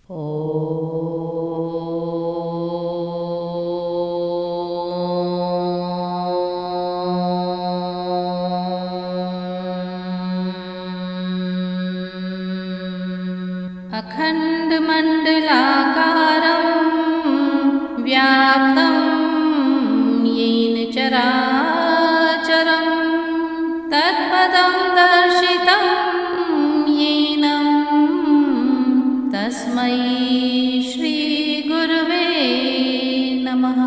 अखण्डमण्डलाकारं व्याप्तं येन चराचरं तत्पदं दर्शितं येन तस्मै श्रीगुरुवे नमः।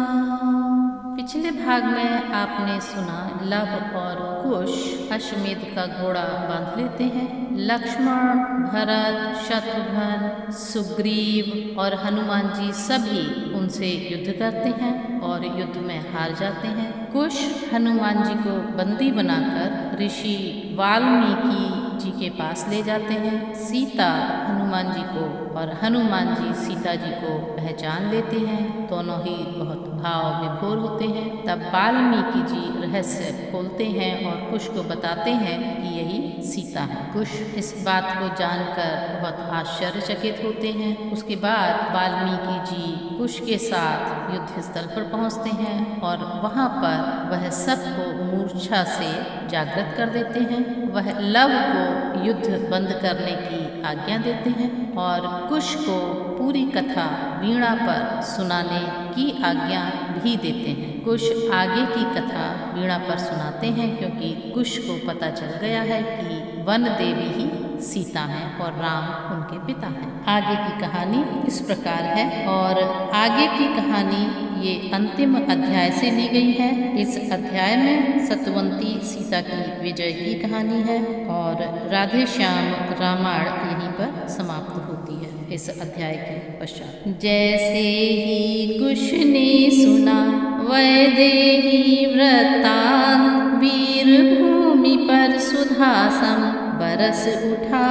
पिछले भाग में आपने सुना लव और कुश अश्वमेध का घोड़ा बांध लेते हैं। लक्ष्मण, भरत, शत्रुघ्न, सुग्रीव और हनुमान जी सभी उनसे युद्ध करते हैं और युद्ध में हार जाते हैं। कुश हनुमान जी को बंदी बनाकर ऋषि वाल्मीकि जी के पास ले जाते हैं। सीता हनुमान जी को और हनुमान जी सीता जी को पहचान लेते हैं। दोनों ही बहुत भाव विभोर होते हैं। तब वाल्मीकि जी रहस्य खोलते हैं और कुश को बताते हैं कि यही सीता है। कुश इस बात को जानकर बहुत आश्चर्यचकित होते हैं। उसके बाद वाल्मीकि जी कुश के साथ युद्ध स्थल पर पहुंचते हैं और वहां पर वह सबको मूर्छा से जागृत कर देते हैं। वह लव को युद्ध बंद करने की आज्ञा देते हैं और कुश को पूरी कथा वीणा पर सुनाने की आज्ञा भी देते हैं। कुश आगे की कथा वीणा पर सुनाते हैं क्योंकि कुश को पता चल गया है कि वन देवी ही सीता हैं और राम उनके पिता हैं। आगे की कहानी इस प्रकार है और आगे की कहानी ये अंतिम अध्याय से ली गई है। इस अध्याय में सत्यवती सीता की विजय की कहानी है और राधे श्याम रामायण यहीं पर समाप्त होती है इस अध्याय के पश्चात। जैसे ही कुश ने सुना वैदेही वृत्तांत, वीर भूमि पर सुधासम बरस उठा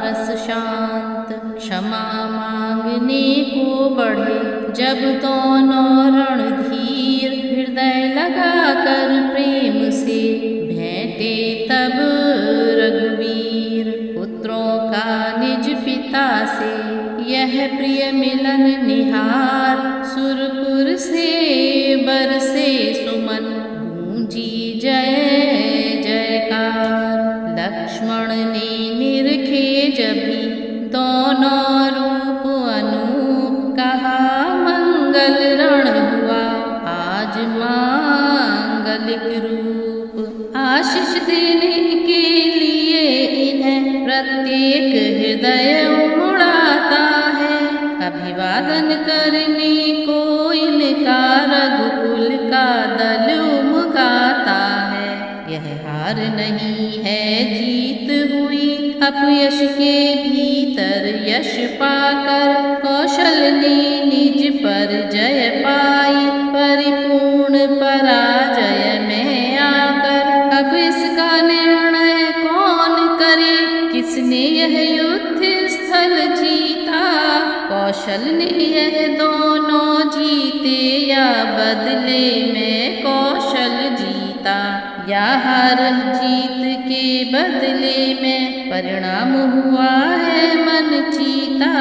रस शांत। क्षमा मांगने को बढ़े जब दोनों रणधीर, हृदय लगाकर प्रेम से भेंटे तब रघुवीर। पुत्रों का निज पिता से यह प्रिय मिलन निहार, सुरपुर से बरसे सुमन गूंजी जय जयकार। लक्ष्मण ने निरखे जभी दोनों रूप अनूप, कहा मंगल रण हुआ आज मांगलिक रूप। आशीष देने के लिए इन्हें प्रत्येक हृदय उमड़ाता है, अभिवादन करने को इनका रघुकुल का दल उमगाता है। यह हार नहीं है जीत हुई, अपयश के भीतर यश पाकर कौशल ने निज पर जय पाई। परिपूर्ण पराजय में आकर अब इसका निर्णय कौन करे, किसने यह युद्ध स्थल जीता। कौशल ने यह दोनों जीते या बदले में कौशल जीता, या हार जीत के बदले में परिणाम हुआ है मन चीता।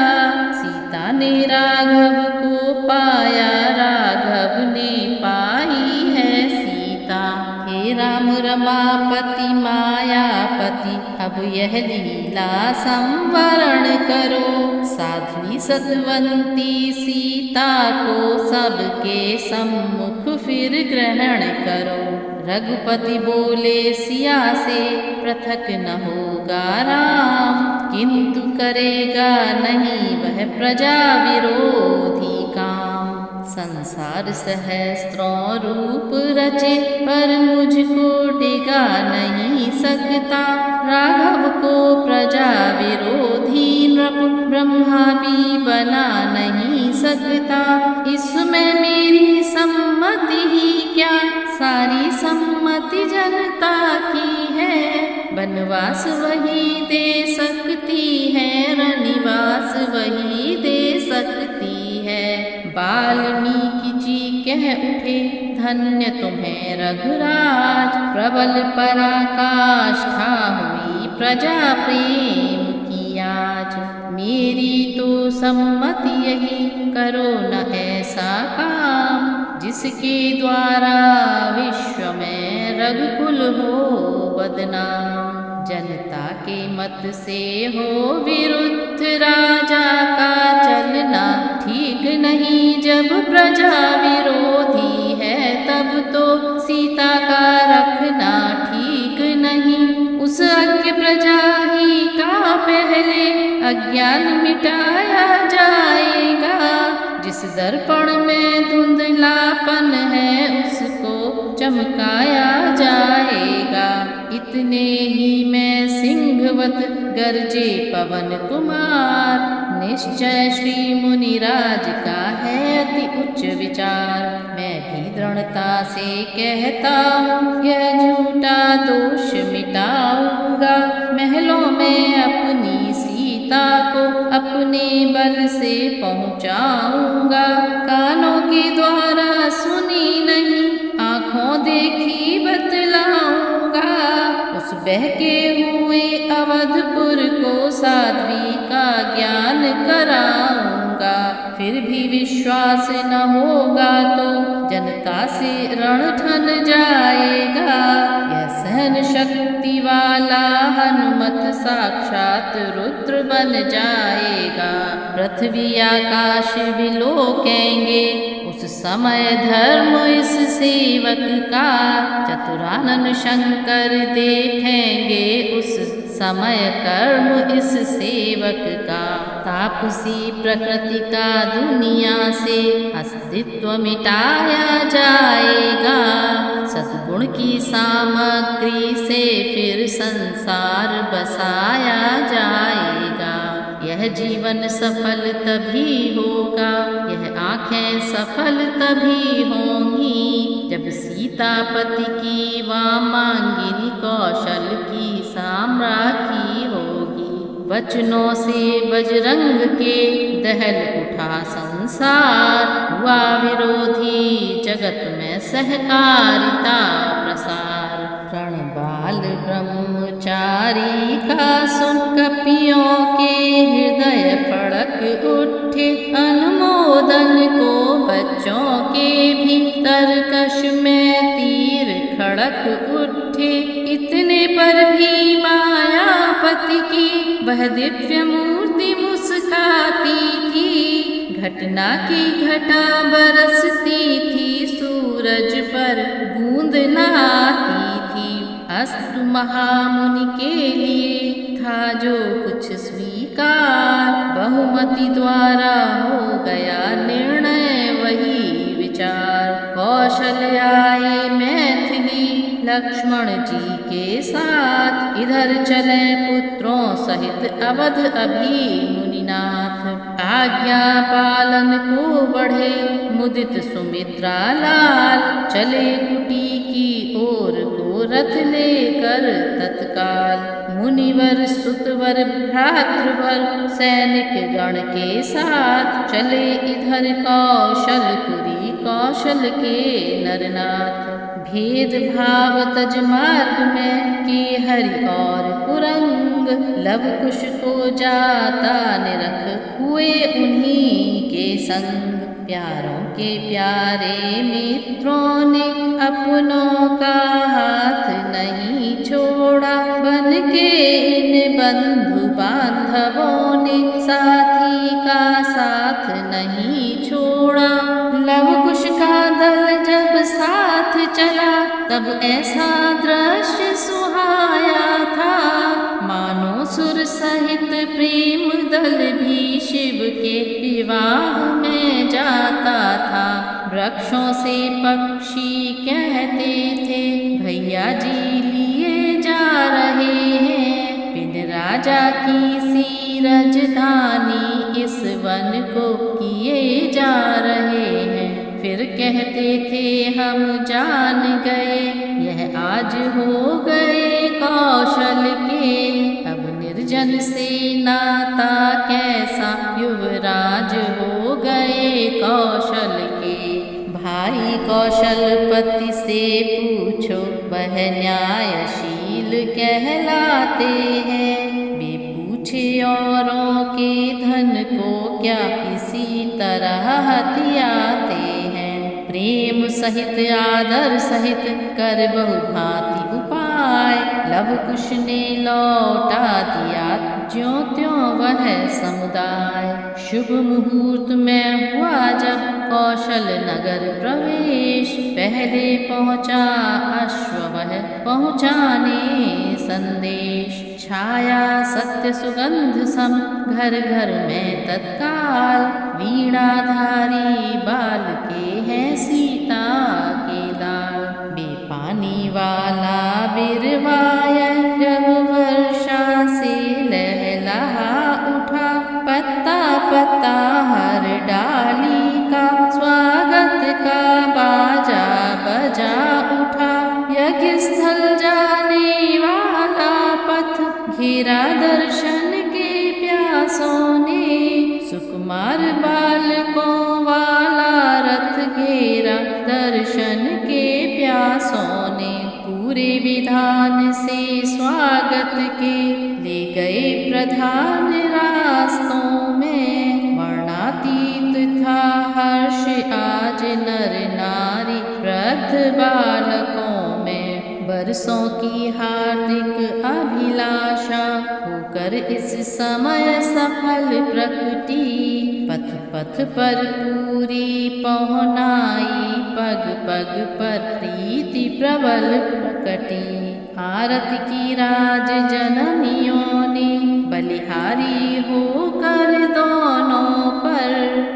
सीता ने राघव को पाया, राघव ने पाई है सीता। हे राम रमापति मायापति, अब यह लीला संवरण करो। साध्वी सतवंती सीता को सबके सम्मुख फिर ग्रहण करो। रघुपति बोले सिया से, पृथक न होगा राम, किंतु करेगा नहीं वह प्रजा विरोधी काम। संसार सहस्त्रों रूप रचे पर मुझको डिगा नहीं सकता। राघव को प्रजा विरोधी नृप ब्रह्मा भी बना नहीं सकता। इसमें मेरी सम्मति ही क्या, सारी सम्मति जनता की है। बनवास वही दे सकती है, रनिवास वही दे सकती है। वाल्मीकि जी कह उठे, धन्य तुम्हें रघुराज, प्रबल पराकाष्ठा हुई प्रजा प्रेम की आज। मेरी तो सम्मति यही, करो न ऐसा काम जिसके द्वारा विश्व में रघुकुल हो बदनाम। जनता के मत से हो विरुद्ध राजा का चलना ठीक नहीं, जब प्रजा विरोधी है तब तो सीता का रखना ठीक नहीं। उस अज्ञ प्रजा ही का पहले अज्ञान मिटाया जाएगा, जिस दर्पण में धुंधलापन है उसको चमकाया जाएगा। इतने ही में सिंहवत गरजे पवन कुमार, निश्चय श्री मुनिराज का है अति उच्च विचार। मैं भी दृढ़ता से कहता हूँ यह झूठा दोष मिटाऊंगा, महलों में अपनी सीता को अपने बल से पहुँचाऊंगा। कानों के द्वारा सुनी नहीं, आँखों देखी बतलाऊंगा, उस बहके हुए अवधपुर को साध्वी का ज्ञान कराऊंगा। फिर भी विश्वास न होगा तो जनता से रण ठन जाएगा, यह सहन शक्ति वाला हनुमत साक्षात रुद्र बन जाएगा। पृथ्वी आकाश विलोकेंगे उस समय धर्म इस सेवक का, चतुरानन शंकर देखेंगे उस समय कर्म इस सेवक का। तापसी प्रकृति का दुनिया से अस्तित्व मिटाया जाएगा, सद्गुण की सामग्री से फिर संसार बसाया जाएगा। यह जीवन सफल तभी होगा, यह आँखें सफल तभी होंगी, जब सीतापति की वामांगिनी कौशल की साम्राज्ञी होगी। वचनों से बजरंग के दहल उठा संसार, हुआ विरोधी जगत में सहकारिता प्रसार। रणबाल ब्रह्मचारी का सुन कपियों के हृदय फड़क उठे, अनुमोदन को बच्चों के भी तरकश में तीर खड़क उठे। इतने पर भी मायापति की वह दिव्य मूर्ति मुस्काती थी, घटना की घटा बरसती थी, सूरज पर बूंद न आती थी। अस्तु महामुनि के लिए था जो कुछ स्वीकार, बहुमति द्वारा हो गया निर्णय वही विचार। कौशल आए मैथिली लक्ष्मण जी के साथ, इधर चले पुत्रों सहित अवध अभी मुनिनाथ। आज्ञा पालन को बढ़े मुदित सुमित्रा लाल, चले कुटी की ओर को रथ लेकर तत्काल। मुनिवर सुतवर भ्रातृवर सैनिक गण के साथ, चले इधर कौशलपुरी कौशल के नरनाथ। भेद भाव तज मार्ग में के हरि और कुरंग, लव कुश को जाता निरख हुए उन्हीं के संग। प्यारों के प्यारे मित्रों ने अपनों का हाथ नहीं छोड़ा, बन के इन बंधु बांधवों ने साथी का साथ नहीं छोड़ा। लव कुश का दल जब साथ चला, तब ऐसा दृश्य सुहाया था, मानो सुर सहित प्रेम दल भी शिव के विवाह में जाता था। वृक्षों से पक्षी कहते थे, भैया जी लिए जा रहे हैं, बिन राजा की सी राजधानी इस वन को किए जा रहे हैं। फिर कहते थे हम जान गए, यह आज हो गए कौशल के, अब निर्जन से नाता कैसा युवराज हो गए कौशल के। भाई कौशलपति से पूछो, वह न्यायशील कहलाते हैं, वे पूछे औरों के धन को क्या इसी तरह हथियाते हैं। प्रेम सहित आदर सहित कर बहुभांति उपाय, लव कुश ने लौटा दिया ज्यों त्यों वह समुदाय। शुभ मुहूर्त में हुआ जब कौशल नगर प्रवेश, पहले पहुँचा अश्व वह पहुँचाने संदेश। छाया सत्य सुगंध सम घर घर में तत्काल, वीणाधारी बाल के हैं सीता के लाल। बेपानी वाला बिरवाय जब वर्षा से लहलहा उठा, पत्ता पत्ता हर डाली का स्वागत का बाजा बजा उठा। यज्ञ स्थल जाने वाला पथ घेरा दर्शन के प्यासों ने, सुकुमार बालकों वाला रथ घेरा दर्शन के प्यासों ने। पूरे विधान से स्वागत के ले गए प्रधान रास्तों में, वर्णातीत था हर्ष आज नर नारी वृद्ध बालकों में। बरसों की हार्दिक अभिलाषा होकर इस समय सफल प्रकटी, पथ पथ पर पूरी पहुनाई, पग पग पर प्रीति प्रबल प्रकटी। आरती की राज जननियों ने बलिहारी होकर दोनों पर,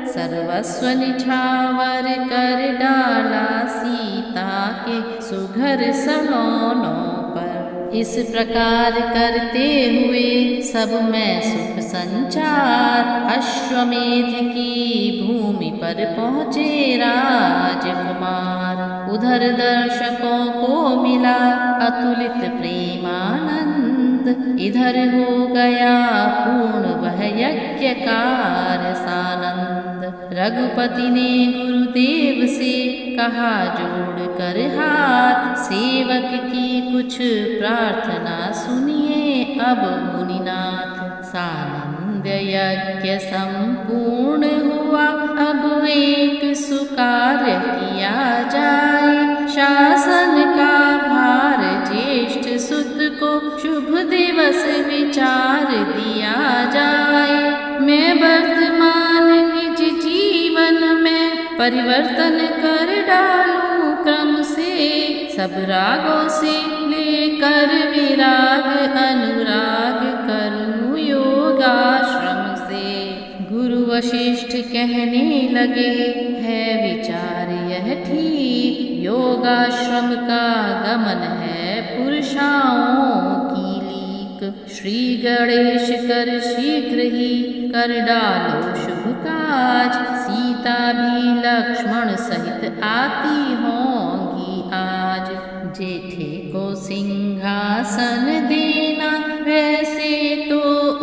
सर्वस्व निछावर कर डाला सीता के सुघर सलोनों पर। इस प्रकार करते हुए सब में सुख संचार, अश्वमेध की भूमि पर पहुँचे राजकुमार। उधर दर्शकों को मिला अतुलित प्रेमानंद, इधर हो गया पूर्ण वह यज्ञकार सानंद। रघुपति ने गुरुदेव से कहा जोड़ कर हाथ, सेवक की कुछ प्रार्थना सुनिए अब मुनिनाथ। सानंद यज्ञ संपूर्ण हुआ, अब एक सुकार्य किया जाए। शासन का भार ज्येष्ठ सुत को शुभ दिवस विचार दिया जाए। मैं वर्तमान निज जीवन में परिवर्तन कर डालूं क्रम से, सब रागों से लेकर विराग अनुराग करूं योगाश्रम से। गुरु वशिष्ठ कहने लगे है विचार यह ठीक, योगाश्रम का गमन है पुरुषाओं की लीक। श्री गणेश कर शीघ्र ही कर डालो शुभ काज, सीता भी लक्ष्मण सहित आती होंगी आज। जेठे को सिंहासन देना वैसे तो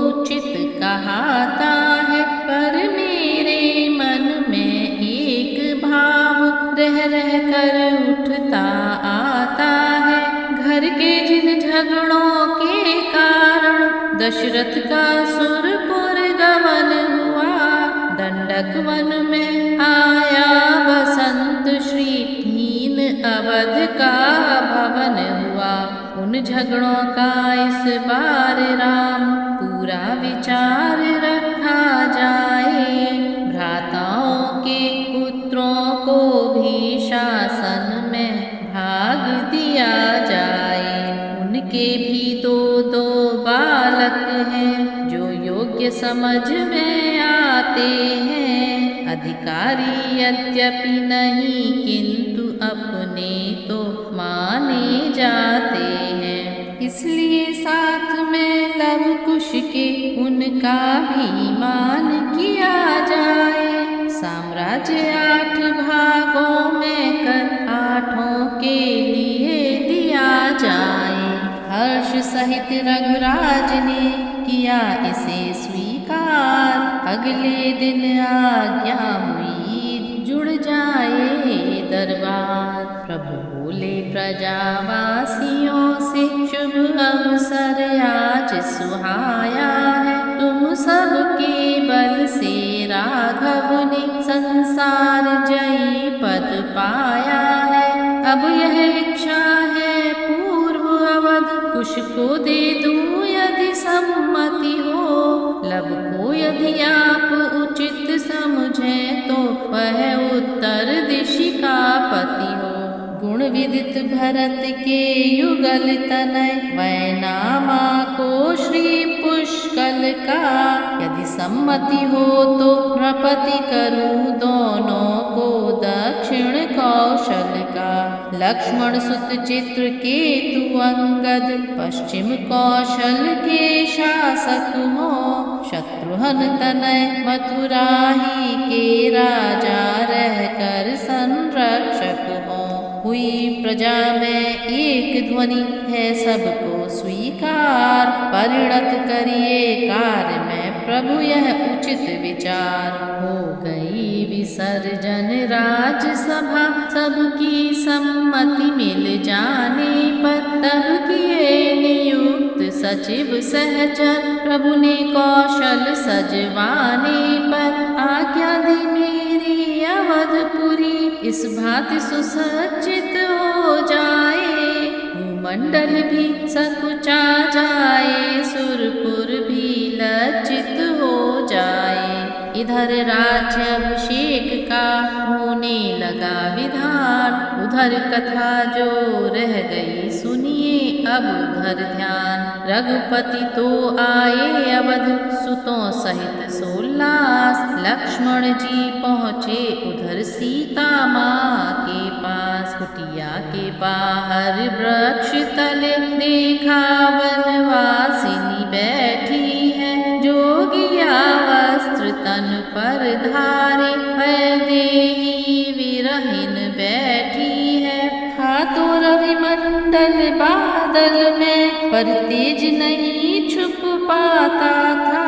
उचित कहाता है, पर मेरे मन में एक भाव रह रह कर उठता आता है। घर के जिन झगड़ों के कारण दशरथ का सुरपुर गमन हुआ, दंडक वन में आया बसंत श्री हीन अवध का भवन हुआ। उन झगड़ों का इस बार राम पूरा विचार रखा जाए, भ्राताओं के पुत्रों को भी शासन में भाग दिया जाए। उनके भी दो दो बालक हैं जो योग्य समझ में आते हैं। अधिकारी यद्यपि नहीं किंतु अपने तो माने जाते हैं, इसलिए साथ में लव कुश के उनका भी मान किया जाए। साम्राज्य 8 भागों में कर 8 के लिए दिया जाए। हर्ष सहित रघुराज ने किया इसे स्वीकार, अगले दिन आज्ञा हुई जुड़ जाए दरबार। प्रभु बोले प्रजावासियों से शुभ अवसर आज सुहाया है, तुम सबके बल से राघव ने संसार जयी पद पाया है। अब यह इच्छा है पूर्व अवध कुश को दे दूं यदि सम्मति हो। लब को यदि आप उचित समझे तो वह उत्तर दिशि का पति हो। गुण विदित भरत के युगल तनय वैनामा को श्री पुष्कल का। यदि सम्मति हो तो नृपति करूं दोनों को दक्षिण कौशल का। लक्ष्मण सुत चित्र केतु अंगद पश्चिम कौशल के शासक हो। शत्रुघ्न तनय मथुरा ही के राजा रहकर संरक्षक हो। हुई प्रजा में एक ध्वनि है सबको स्वीकार। परिणत करिए कार्य में प्रभु यह उचित विचार। हो गई विसर्जन राजसभा सबकी सम्मति मिल जाने पर। तब किए नियुक्त सचिव सहचर प्रभु ने कौशल सजवाने पर। आज्ञा दी मेरी अवधपुरी इस भांति सुसज्जित हो जाए। भूमंडल भी सकुचा जाए सुरपुर भी लज्जित हो जाए। इधर राज्याभिषेक का होने लगा विधान। उधर कथा जो रह गई सुनिए अब उधर ध्यान। रघुपति तो आए अवध सुतों सहित सोल्लास। लक्ष्मण जी पहुँचे उधर सीता माँ के पास। कुटिया के बाहर वृक्ष तले देखा वनवासिनी बैठी है। जोगिया वस्त्र तन पर धारे वैदेही विरहिन बैठी है। हाथों रवि मंडल बादल में पर तेज नहीं छुप पाता था।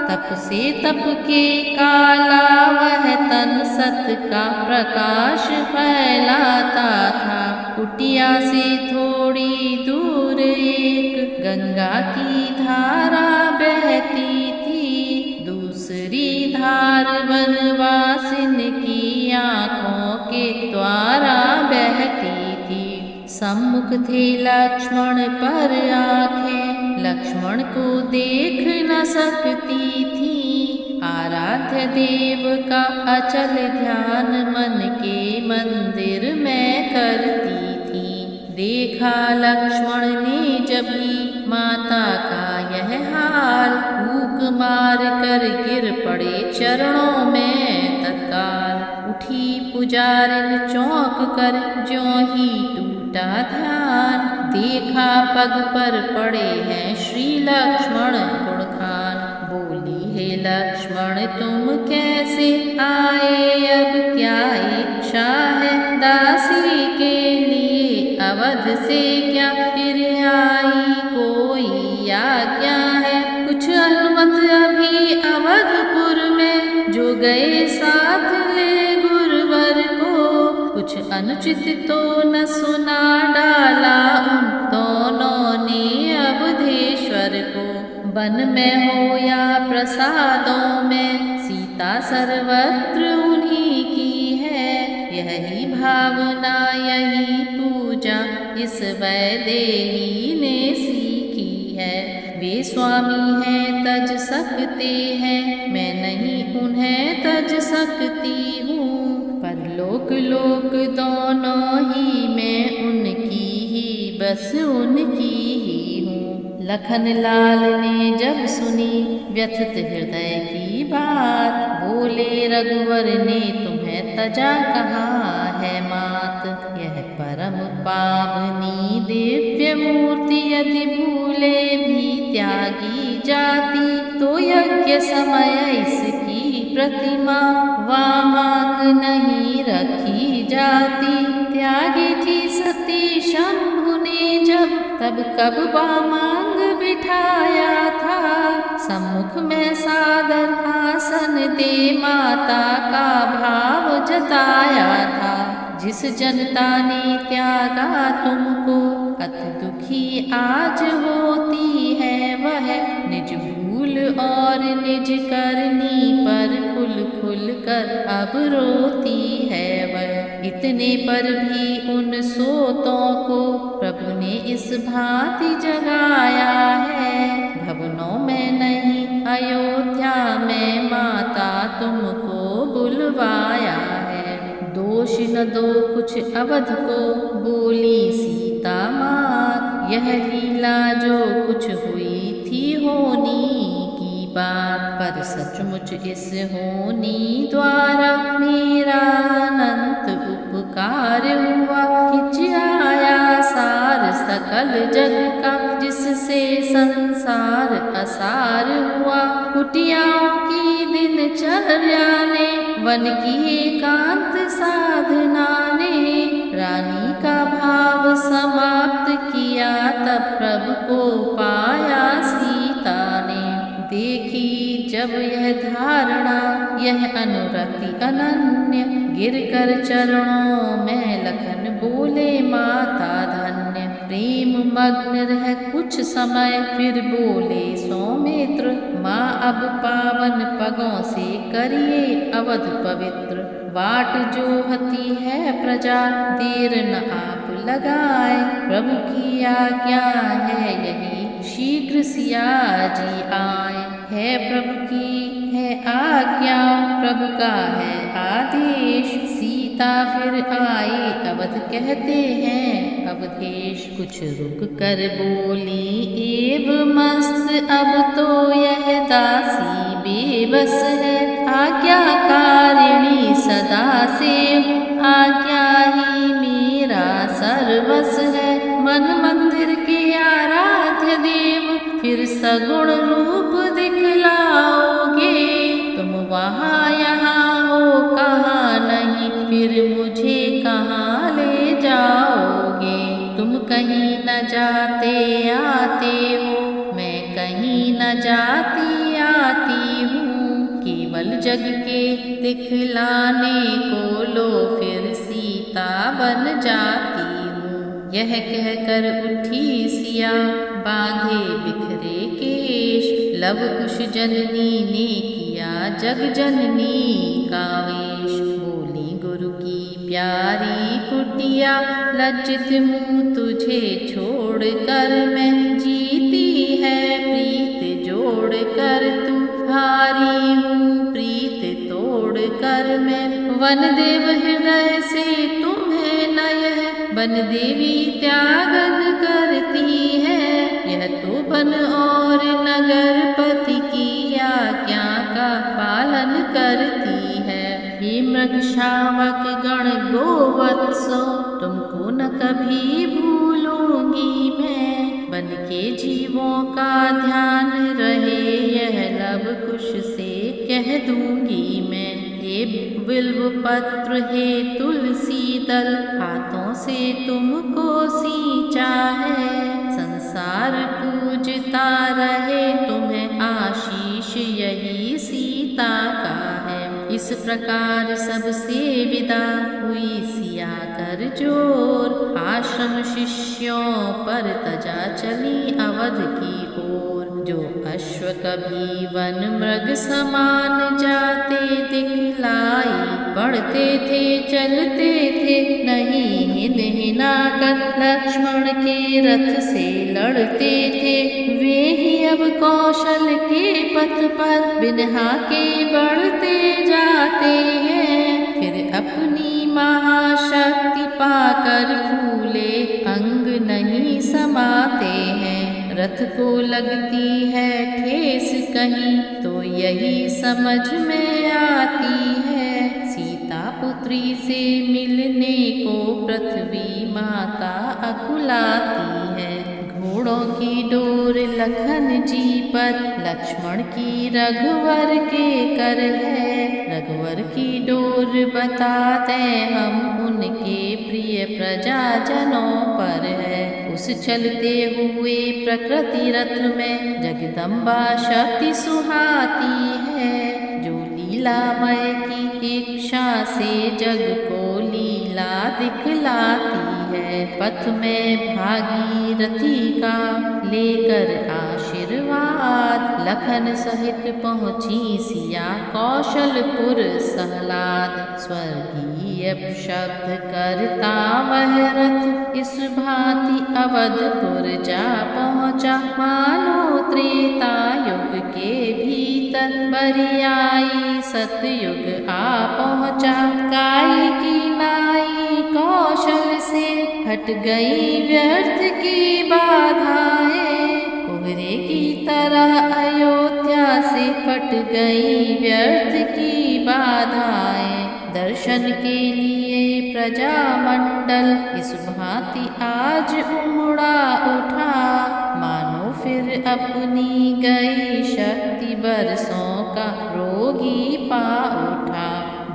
तप से तप के काला वह तन सत का प्रकाश फैलाता था। कुटिया से थोड़ी दूर एक गंगा की धारा बहती थी। दूसरी धार वनवासिन की आँखों के द्वारा बहती थी। सम्मुख थे लक्ष्मण पर आँखें लक्ष्मण को देख न सकती थी। आराध्य देव का अचल ध्यान मन के मंदिर में करती थी। देखा लक्ष्मण ने जभी माता का यह हाल। फूंक मार कर गिर पड़े चरणों में तत्काल। उठी पुजारिन चौंक कर ज्यों ही टूटा ध्यान। देखा पग पर पड़े हैं श्री लक्ष्मण गुणखान। बोली हे लक्ष्मण तुम कैसे आए अब क्या इच्छा है। दासी के लिए अवध से क्या फिर आई कोई आज्ञा है। कुछ अनुमत अभी अवधपुर में जो गए साथ ले गुरुवर को। कुछ अनुचित तो न सुना डाला उन दोनों ने अवधेश्वर को। वन में हो या प्रसादों में सीता सर्वत्र उन्हीं की है। यही भावना यही पूजा इस वैदेही ने सीखी है। वे स्वामी हैं तज सकते हैं मैं नहीं उन्हें तज सकती हूँ। पर लोक लोक दोनों ही मैं उनकी ही बस उनकी ही हूँ। लखन लाल ने जब सुनी व्यथित हृदय की बात। बोले रघुवर ने तुम्हें तजा कहाँ है मात। यह परम पावनी दिव्य मूर्ति यदि भूले भी त्यागी जाती। तो यज्ञ समय इसकी प्रतिमा वामांग नहीं रखी जाती। त्यागी थी सती शंभु ने जब तब कब वामांग बिठाया था। सम्मुख में सादर आसन दे माता का भाव जताया था। जिस जनता ने त्यागा तुमको अति दुखी आज होती है। वह निज भूल भूल और निज करनी पर खुल खुल कर अब रोती है वह। इतने पर भी उन सोतों को प्रभु ने इस भांति जगाया है। भवनों में नहीं अयोध्या में माता तुमको बुलवाया है। दोष न दो कुछ अवध को बोली सीता मात, यह लीला जो कुछ हुई थी होनी की बात। पर सचमुच इस होनी द्वारा मेरा अनंत उपकार हुआ। खिंच आया सार सकल जग का, जिससे संसार असार हुआ। कुटियाओं की दिनचर्या ने, वन की एकांत साधना ने, रानी का भाव समाप्त किया। तब प्रभु को पाया सीता ने। देखी जब यह धारणा यह अनुरक्ति अनन्य, गिर कर चरणों में लखन बोले माता धन्य। प्रेम मग्न रह कुछ समय फिर बोले सौमित्र, माँ अब पावन पगों से करिए अवध पवित्र। बाट जोहती है प्रजा देर न आप लगाए, प्रभु की आज्ञा है यही शीघ्र सिया जी आए। है प्रभु की है आज्ञा, प्रभु का है आदेश, सीता फिर आई अवध कहते हैं अवधेश। कुछ रुक कर बोली एव मस्त, अब तो यह दासी बेबस है। आज्ञाकारिणी सदा से हूँ, आज्ञा ही मेरा सर्वस है। मन मंदिर के आराध्य देव फिर सगुण रूप दिखलाओगे। तुम वहाँ यहाँ हो कहाँ नहीं, फिर मुझे कहाँ ले जाओगे। तुम कहीं न जाते आते हो, मैं कहीं न जाती आती हूँ। केवल जग के दिखलाने को लो फिर सीता बन जाती हूँ। यह कहकर उठी सिया बांधे बिखरे केश, लव कुश जननी ने किया जग जननी का वेश। बोली गुरु की प्यारी कुटिया, लज्जित हूँ तुझे छोड़ कर मैं। जीती है प्रीत जोड़ कर तू, हारी हूँ प्रीत तोड़ कर मैं। वन देव हृदय से तुम्हें न यह वन देवी त्यागन करती है। यह तो वन और नगर पति की आज्ञा का पालन करती है। हे मृग शावक गण गोवत्सो, तुमको न कभी भूलूंगी मैं। वन के जीवों का ध्यान रहे, यह लव कुश से कह दूंगी मैं। हे बिल्व पत्र हे तुलसी दल, हाथों से तुमको सींचा है। संसार पूजता रहे तुम्हें, आशीष यही सीता का है। इस प्रकार सबसे विदा हुई सिया कर जोर, आश्रम शिष्यों पर तजा चली अवध की ओर। जो अश्व कभी वन मृग समान जाते दिखलाई, बढ़ते थे चलते थे नहीं हिन हिना कर। लक्ष्मण के रथ से लड़ते थे, वे ही अब कौशल के पथ पर बिन्हा के बढ़ते जाते हैं। फिर अपनी महाशक्ति पाकर फूले अंग नहीं समाते हैं। रथ को लगती है ठेस कहीं, तो यही समझ में आती है। सीता पुत्री से मिलने को पृथ्वी माता अकुलाती है। घोड़ों की डोर लखन जी पर, लक्ष्मण की रघुवर के कर है। रघुवर की डोर बताते हम उनके प्रिय प्रजाजनों पर है। उस चलते हुए प्रकृति रथ में जगदम्बा शक्ति सुहाती है। जो लीलामय की इच्छा से जग को लीला दिखलाती है। पथ में भागीरथी का लेकर आशीर्वाद बाद लखन सहित पहुँची सिया कौशलपुर सहलाद। स्वर्गीय शब्द करता वह रथ इस भांति अवधपुर जा पहुँचा। मानो त्रेता युग के भीतर बरियाई सतयुग आ पहुँचा। काई की नाई कौशल से हट गई व्यर्थ की बाधाएं। कोहरे की तरह अयोध्या से फट गई व्यर्थ की बाधाएं। दर्शन के लिए प्रजामंडल इस भांति आज उमड़ा उठा। मानो फिर अपनी गई शक्ति बरसों का रोगी पा उठा।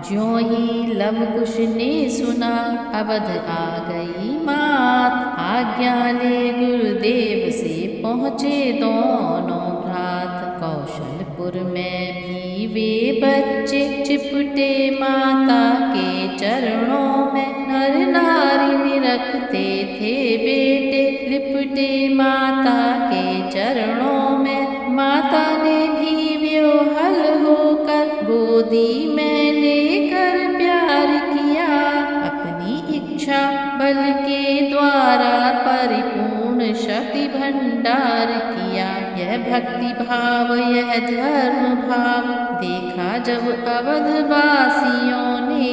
ज्यों ही लव कुश ने सुना अवध आ गई मात। आज्ञा ले गुरुदेव से पहुँचे दोनों भ्रात। कौशलपुर में भी वे बच्चे चिपटे माता के चरणों में। नर नारी निरखते थे बेटे लिपटे माता के चरणों में। माता ने भी व्योहल होकर गोदी में लेकर प्यार किया। अपनी इच्छा बल के द्वारा परिपूर्ण शक्ति भंडार किया। यह भक्ति भाव यह धर्म भाव देखा जब अवधवासियों ने।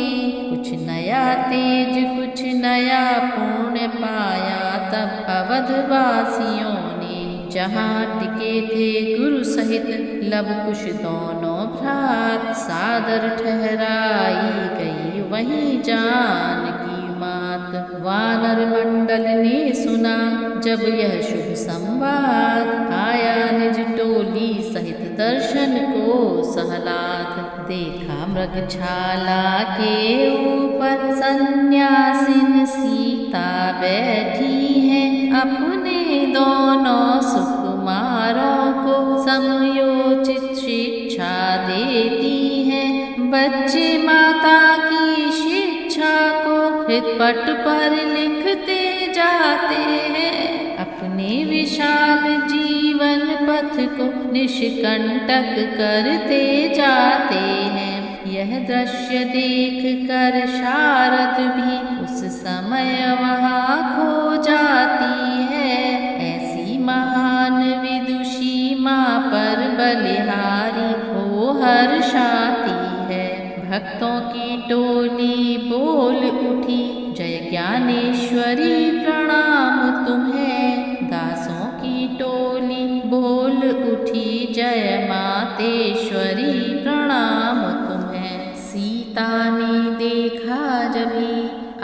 कुछ नया तेज कुछ नया पुण्य पाया तब अवधवासियों ने। जहाँ टिके थे गुरु सहित लव कुश दोनों भ्रात। सादर ठहराई गई वहीं जानकी मात। वानर मंडल ने सुना जब यह शुभ संवाद। आया निज टोली सहित दर्शन को सहलाद। देखा मृगछाला के ऊपर सन्यासिन सीता बैठी है। अपने दोनों सुकुमारों को समयोचित शिक्षा देती है। बच्चे माता की शिक्षा को हृदपट पर लिखते जाते हैं। अपने विशाल जीवन पथ को निष्कंटक करते जाते हैं। यह दृश्य देख कर शारद भी उस समय वहाँ खो जाती है। ऐसी महान विदुषी माँ पर बलिहारी हो हर्षाती है। भक्तों की टोली बोल उठी जय ज्ञानेश्वरी प्रणाम तुम्हें। दासों की टोली बोल उठी जय मातेश्वरी प्रणाम तुम्हें। सीता ने देखा जभी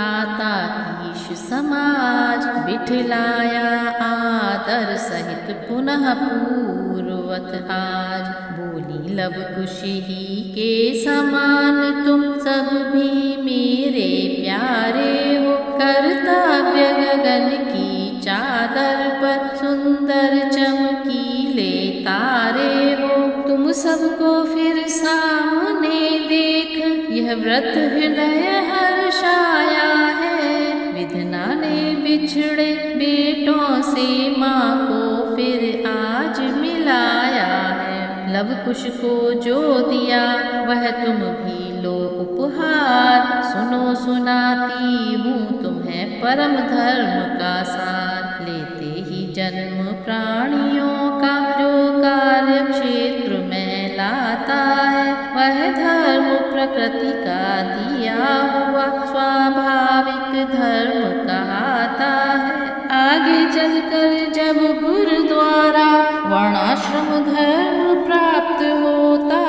आता कीश समाज। बिठलाया आदर सहित पुनः पूर्वत आज। बोली लव कुश ही के समान तुम सब भी मेरे प्यारे हो। कर्तव्य गगन की चादर पर सुंदर चमकीले तारे हो। तुम सबको फिर सामने देख यह व्रत हृदय हर्षाया है। विधना ने बिछड़े बेटों से माँ को फिर आज मिलाया है। लव कुश को जो दिया वह तुम भी लो उपहार। सुनो सुनाती हूँ तुम्हें परम धर्म का सार। लेते ही जन्म प्राणियों का जो कार्य क्षेत्र में लाता है। वह धर्म प्रकृति का दिया हुआ स्वाभाविक धर्म कहलाता है। आगे चलकर जब गुरुद्वारा वर्णाश्रम धर्म प्राप्त होता।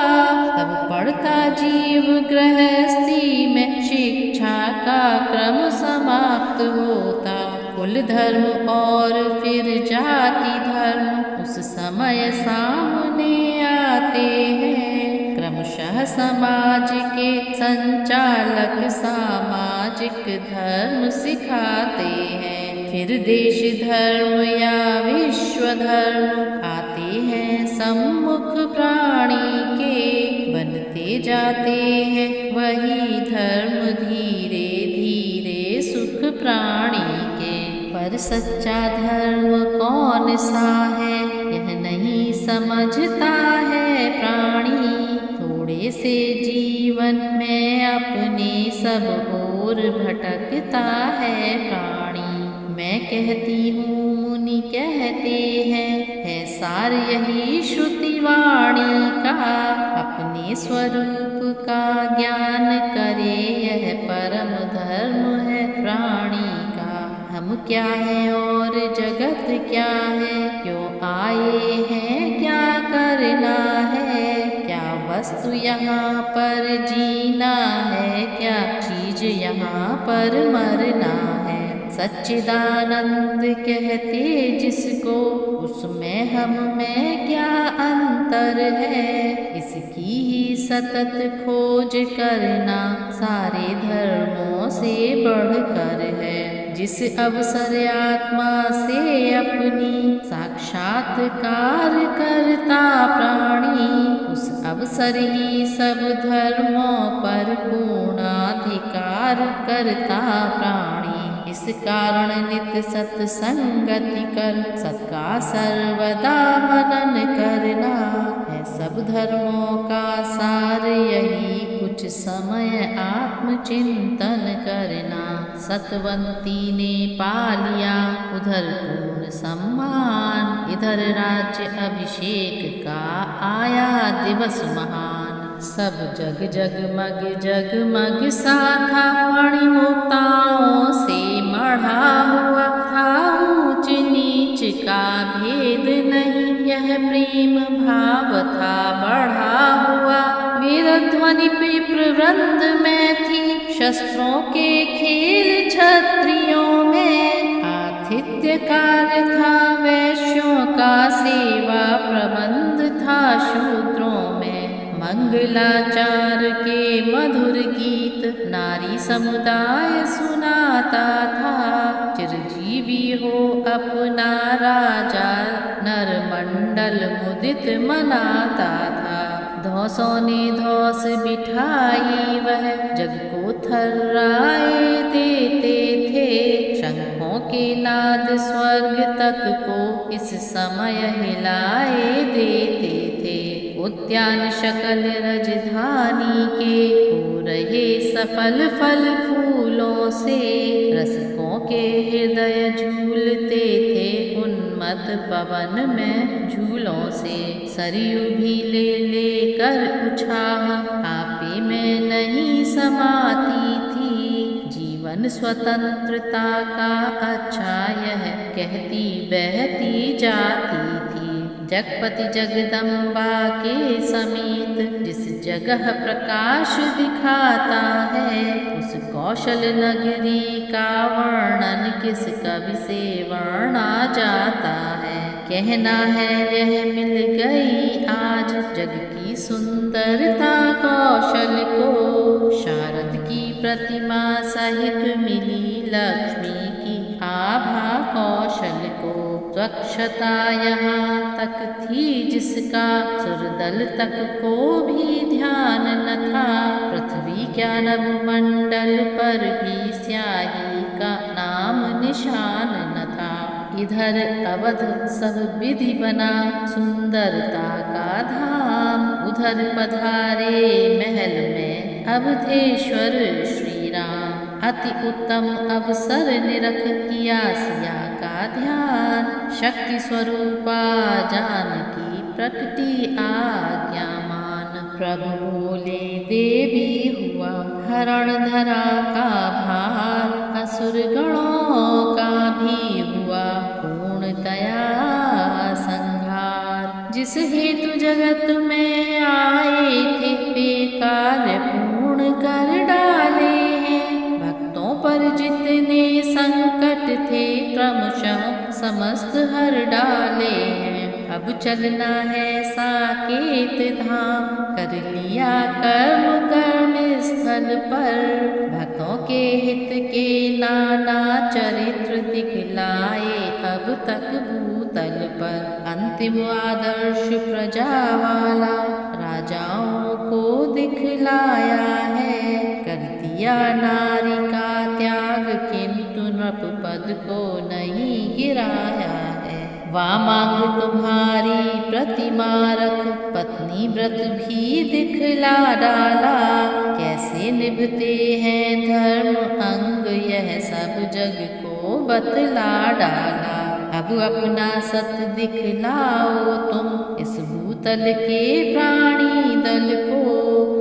तब पढ़ता जीव गृहस्थी में शिक्षा का क्रम समाप्त होता। कुल धर्म और फिर जाति धर्म उस समय सामने आते हैं। क्रमशः समाज के संचालक सामाजिक धर्म सिखाते हैं। फिर देश धर्म या विश्व धर्म आते हैं सम्मुख प्राणी के। बनते जाते हैं वही धर्म धीरे धीरे सुख प्राणी के। पर सच्चा धर्म कौन सा है यह नहीं समझता है प्राणी, थोड़े से जीवन में अपने सब ओर भटकता है प्राणी। मैं कहती हूँ मुनि कहते हैं, है सार यही श्रुति वाणी का, अपने स्वरूप का ज्ञान करे यह परम धर्म है प्राणी का। हम क्या है और जगत क्या है, क्यों आए हैं क्या करना है, क्या वस्तु यहाँ पर जीना है, क्या चीज यहाँ पर मरना है। सच्चिदानंद कहते जिसको, उसमें हम में क्या अंतर है, इसकी ही सतत खोज करना सारे धर्मों से बढ़कर है। जिस अवसर आत्मा से अपनी साक्षात्कार करता प्राणी, उस अवसर ही सब धर्मों पर पूर्णाधिकार करता प्राणी। इस कारण नित सत्संगति कर, सत्का सर्वदा मनन करना है सब धर्मों का सार यही, कुछ समय आत्मचिंतन करना। सतवंती ने पा लिया उधर पूर्ण सम्मान, इधर राज्य अभिषेक का आया दिवस महान। सब जग जगमग सा था, मणिमुक्ताओं से मढ़ा हुआ था, ऊंच नीच का भेद नहीं, यह प्रेम भाव था बढ़ा हुआ। वेद ध्वनि विप्रवृंद में थी, शस्त्रों के खेल क्षत्रियों में, आतिथ्य कार्य था वैश्यों का, सेवा प्रबंध था शूद्रों में। मंगलाचार के मधुर गीत नारी समुदाय सुनाता था, चिरजीवी हो अपना राजा नर मंडल मुदित मनाता था। धौसों ने धौस बिठाई वह जग को थर्राए देते थे, शंखों के नाद स्वर्ग तक को इस समय हिलाए देते थे। उद्यान शकल रजधानी के हो रहे सफल फल फूलों से, रसिकों के हृदय झूलते थे उन्मत्त पवन में झूलों से। सरयू भी ले लेकर उछाह आपे में नहीं समाती थी, जीवन स्वतंत्रता का अच्छा यह कहती बहती जाती थी। जगपति जगदम्बा के समेत जिस जगह प्रकाश दिखाता है, उस कौशल नगरी का वर्णन किस कवि से वर्णा जाता है। कहना है यह मिल गई आज जग की सुंदरता कौशल को, शारद की प्रतिमा सहित मिली लक्ष्मी की आभा कौशल को। स्वच्छता यहाँ तक थी जिसका सुरदल तक को भी ध्यान न था, पृथ्वी क्या नभमंडल पर भी स्याही का नाम निशान न था। इधर अवध सब विधि बना सुंदरता का धाम, उधर पधारे महल में अवधेश्वर श्री राम। अति उत्तम अवसर निरख किया सिया का ध्यान, शक्ति स्वरूपा जानकी प्रकटी आज्ञा मान। प्रभु बोले देवी हुआ हरण धरा का भार, असुर गणों का भी हुआ पूर्णतया संहार। जिस हेतु जगत में आए थे वे कार्य पूर्ण कर डाले हैं, भक्तों पर जितने संकट थे क्रमशः समस्त हर डाले हैं। अब चलना है साकेत धाम, कर लिया कर्म स्थल पर, भक्तों के हित के नाना चरित्र दिखलाए अब तक भूतल पर। अंतिम आदर्श प्रजा वाला राजाओं को दिखलाया है, कर दिया नारी का त्याग किंतु नृप पद को नहीं गिराया है। वामांग तुम्हारी प्रतिमा रख पत्नी व्रत भी दिखला डाला। कैसे निभते हैं धर्म अंग यह सब जग को बतला डाला। अब अपना सत दिखलाओ तुम इस भूतल के प्राणी दल को।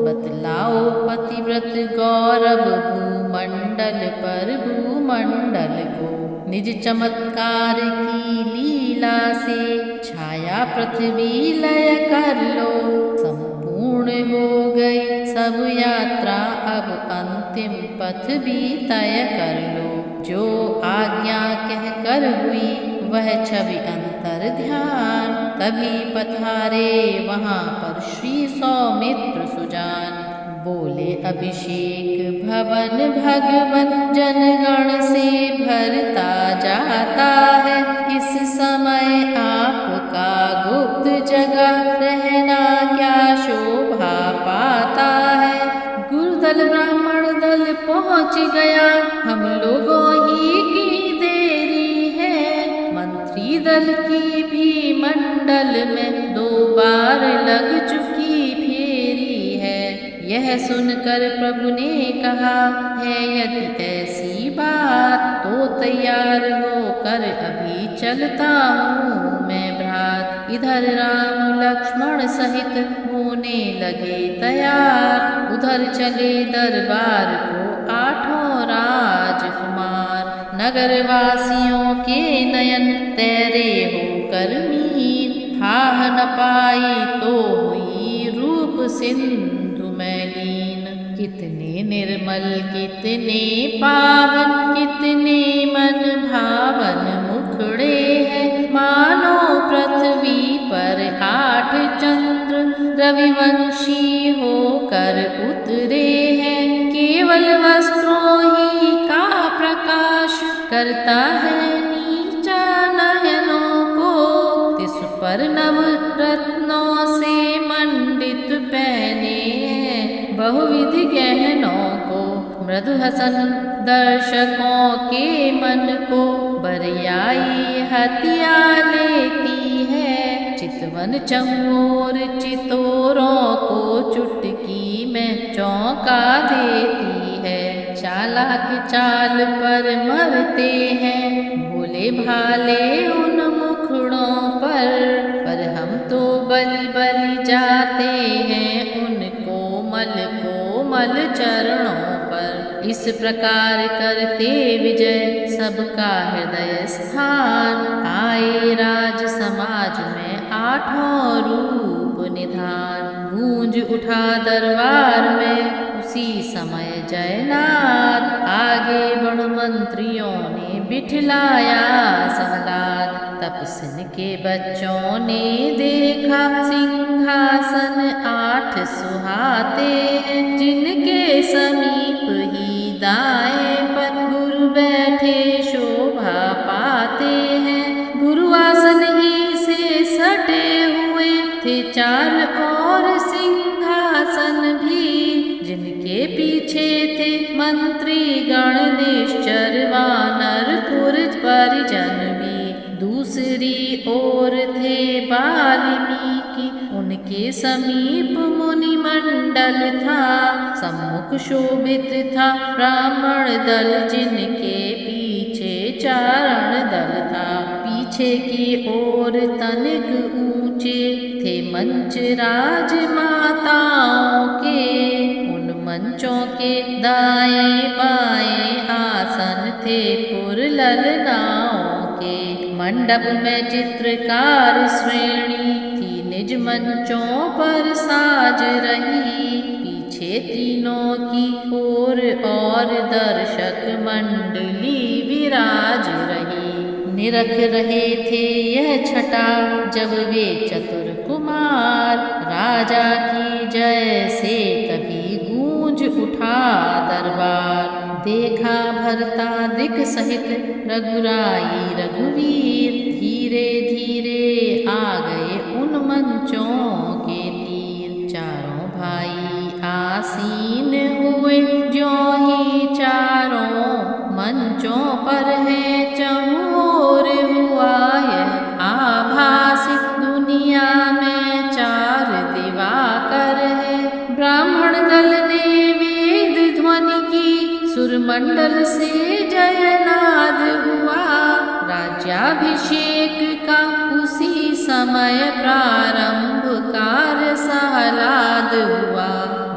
बतलाओ पतिव्रत गौरव भूमंडल पर भूमंडल को। निज चमत्कार की लीला से छाया पृथ्वी लय कर लो। संपूर्ण हो गई सब यात्रा अब अंतिम पथ भी तय कर लो। जो आज्ञा कह कर हुई वह छवि अंतर ध्यान। तभी पधारे वहाँ पर श्री सौमित्र सुजान। बोले अभिषेक भवन भगवन जनगण से भरता जाता है। इस समय आपका गुप्त जगह रहना क्या शोभा पाता है। गुरुदल ब्राह्मण दल पहुँच गया हम लोगों ही की देरी है। मंत्री दल की भी मंडल में 2 बार लग चुकी फेरी है। यह सुनकर प्रभु ने कहा है यदि ऐसी बात तो तैयार होकर अभी चलता हूँ मैं भ्रात। इधर राम लक्ष्मण सहित होने लगे तैयार। उधर चले दरबार को 8 राजकुमार। नगरवासियों के नयन तैरे होकर मीन। हाह न पाई तो हुई रूप सिंधु में लीन। कितने निर्मल कितने पावन कितने मन भावन मुखड़े हैं। मानो पृथ्वी पर 8 चंद्र रविवंशी होकर उतरे हैं। केवल वस्त्रों ही का प्रकाश करता है नीचा नयनों को। तिस पर नव रत्नों से मंडित पहने हैं बहुविध गहनों को। मृदु हसन दर्शकों के मन को बरियाई हथिया लेती है। चितवन चंगोर चितोरों को चुटकी में चौंका देती है। चालाक चाल पर मरते हैं भोले भाले उन मुखड़ों पर हम तो बलि बलि जाते हैं उन कोमल चरणों पर। इस प्रकार करते विजय सबका हृदय स्थान। आए राज समाज में 8 रूप निधान। गूंज उठा दरबार में उसी समय जयनाद। आगे बढ़ मंत्रियों ने बिठलाया सहलाद। तपस्विन के बच्चों ने देखा सिंहासन 8 सुहाते हैं। जिनके समीप ही दाएं पर गुरु बैठे शोभा पाते हैं। गुरु आसन ही से सटे हुए थे 4 और सिंहासन भी। जिनके पीछे थे मंत्री गण निश्चर वानर पुर परिजन भी। दूसरी ओर थे वाल्मीकि उनके समीप मुनि मंडल था। सम्मुख शोभित था ब्राह्मण दल जिनके पीछे चारण दल था। पीछे की ओर तनिक ऊंचे थे मंच राजमाताओं के। उन मंचों के दाएं बाएं आसन थे पुर ललनाओं के। मंडप में चित्रकार श्रेणी थी निज मंचों पर साज रही। पीछे तीनों की ओर और दर्शक मंडली विराज रही। निरख रहे थे यह छटा जब वे चतुर कुमार। राजा की जय से तभी गूंज उठा दरबार। देखा भरतादिक सहित रघुराई रघुवीर। धीरे धीरे आ गए उन मंचों के तीर। चारों भाई आसीन हुए ज्यों ही चारों मंचों पर है। चहुओर हुआ यह मंडल से जयनाद हुआ। राज्याभिषेक का उसी समय प्रारंभ कार्य सहलाद हुआ।